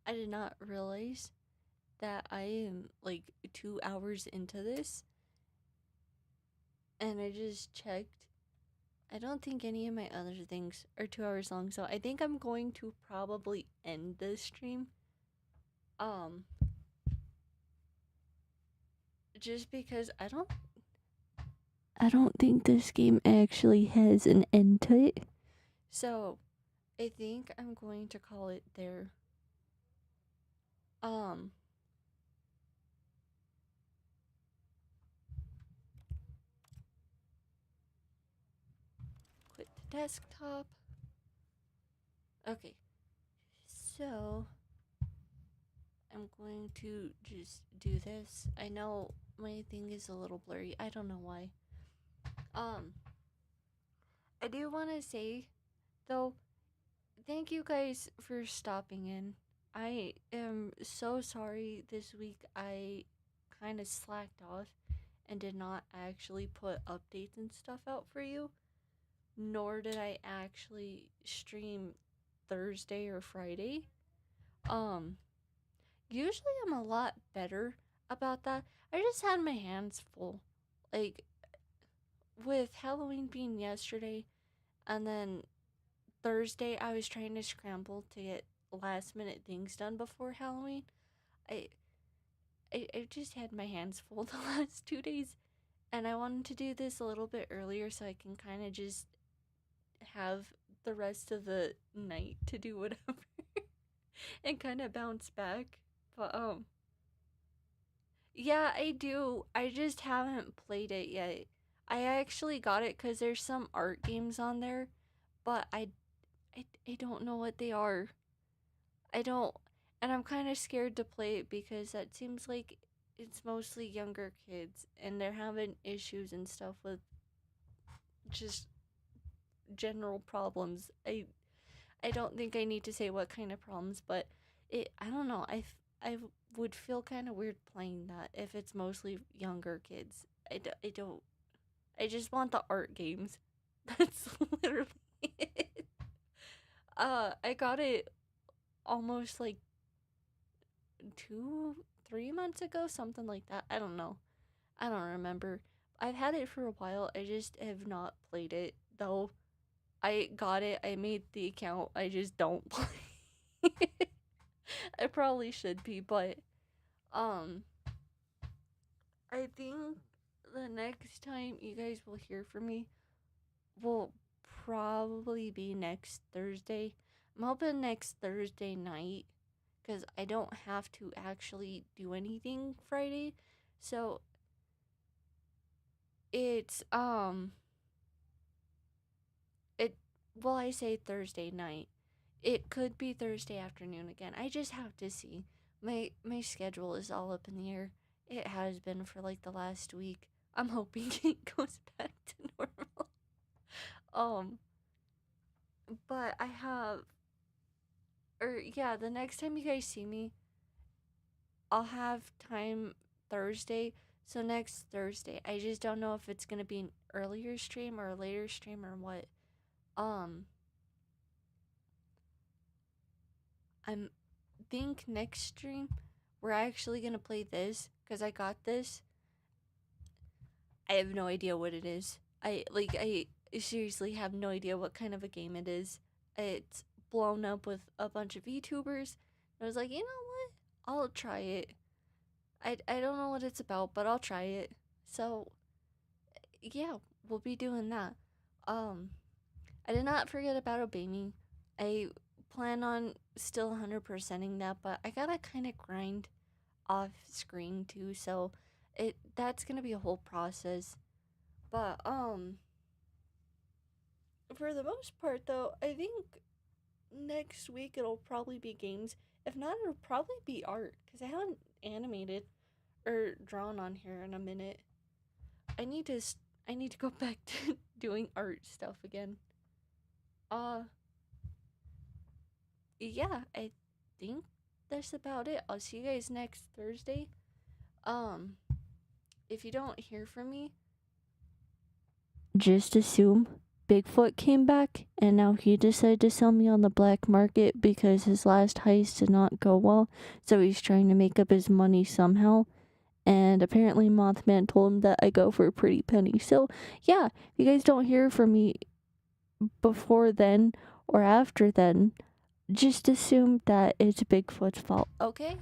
I did not realize that I am like 2 hours into this, and I just checked. I don't think any of my other things are 2 hours long, so I think I'm going to probably end this stream. Um, just because I don't think this game actually has an end to it. So, I think I'm going to call it there. Um, quit the desktop. Okay. So, I'm going to just do this. I know my thing is a little blurry. I don't know why. I do want to say though, thank you guys for stopping in. I am so sorry this week I kind of slacked off and did not actually put updates and stuff out for you, nor did I actually stream Thursday or Friday. Um, Usually I'm a lot better about that. I just had my hands full. Like, with Halloween being yesterday, and then Thursday I was trying to scramble to get last minute things done before Halloween. I I just had my hands full the last 2 days, and I wanted to do this a little bit earlier so I can kind of just have the rest of the night to do whatever and kind of bounce back. But yeah, I do. I just haven't played it yet. I actually got it cuz there's some art games on there, but I don't know what they are. I don't, and I'm kind of scared to play it because that seems like it's mostly younger kids and they're having issues and stuff with just general problems. I don't think I need to say what kind of problems, but I don't know. I would feel kind of weird playing that if it's mostly younger kids. I don't. I just want the art games. That's literally it. I got it almost like 2, 3 months ago, something like that. I don't know. I don't remember. I've had it for a while. I just have not played it though. I got it. I made the account. I just don't play. I probably should be, but um I think the next time you guys will hear from me will probably be next Thursday. I'm hoping next Thursday night because I don't have to actually do anything Friday. So it's it well, I say Thursday night. It could be Thursday afternoon again. I just have to see. My schedule is all up in the air. It has been for like the last week. I'm hoping it goes back to normal. Um, but I have or yeah, the next time you guys see me, I'll have time Thursday. So next Thursday. I just don't know if it's going to be an earlier stream or a later stream or what. Um, I'm think next stream we're actually gonna play this because I got this. I have no idea what it is. I seriously have no idea what kind of a game it is. It's blown up with a bunch of VTubers. I was like, you know what? I'll try it. I don't know what it's about, but I'll try it. So yeah, we'll be doing that. Um, I did not forget about Obey Me. I plan on still 100%ing that, but I gotta kind of grind off screen too, so that's gonna be a whole process. But for the most part though, I think next week it'll probably be games. If not, it'll probably be art because I haven't animated or drawn on here in a minute. I need to I need to go back to doing art stuff again. Uh yeah, I think that's about it. I'll see you guys next Thursday. Um if you don't hear from me, just assume Bigfoot came back, and now he decided to sell me on the black market because his last heist did not go well, so he's trying to make up his money somehow. And apparently Mothman told him that I go for a pretty penny. So, yeah, if you guys don't hear from me before then or after then, just assume that it's Bigfoot's fault, okay?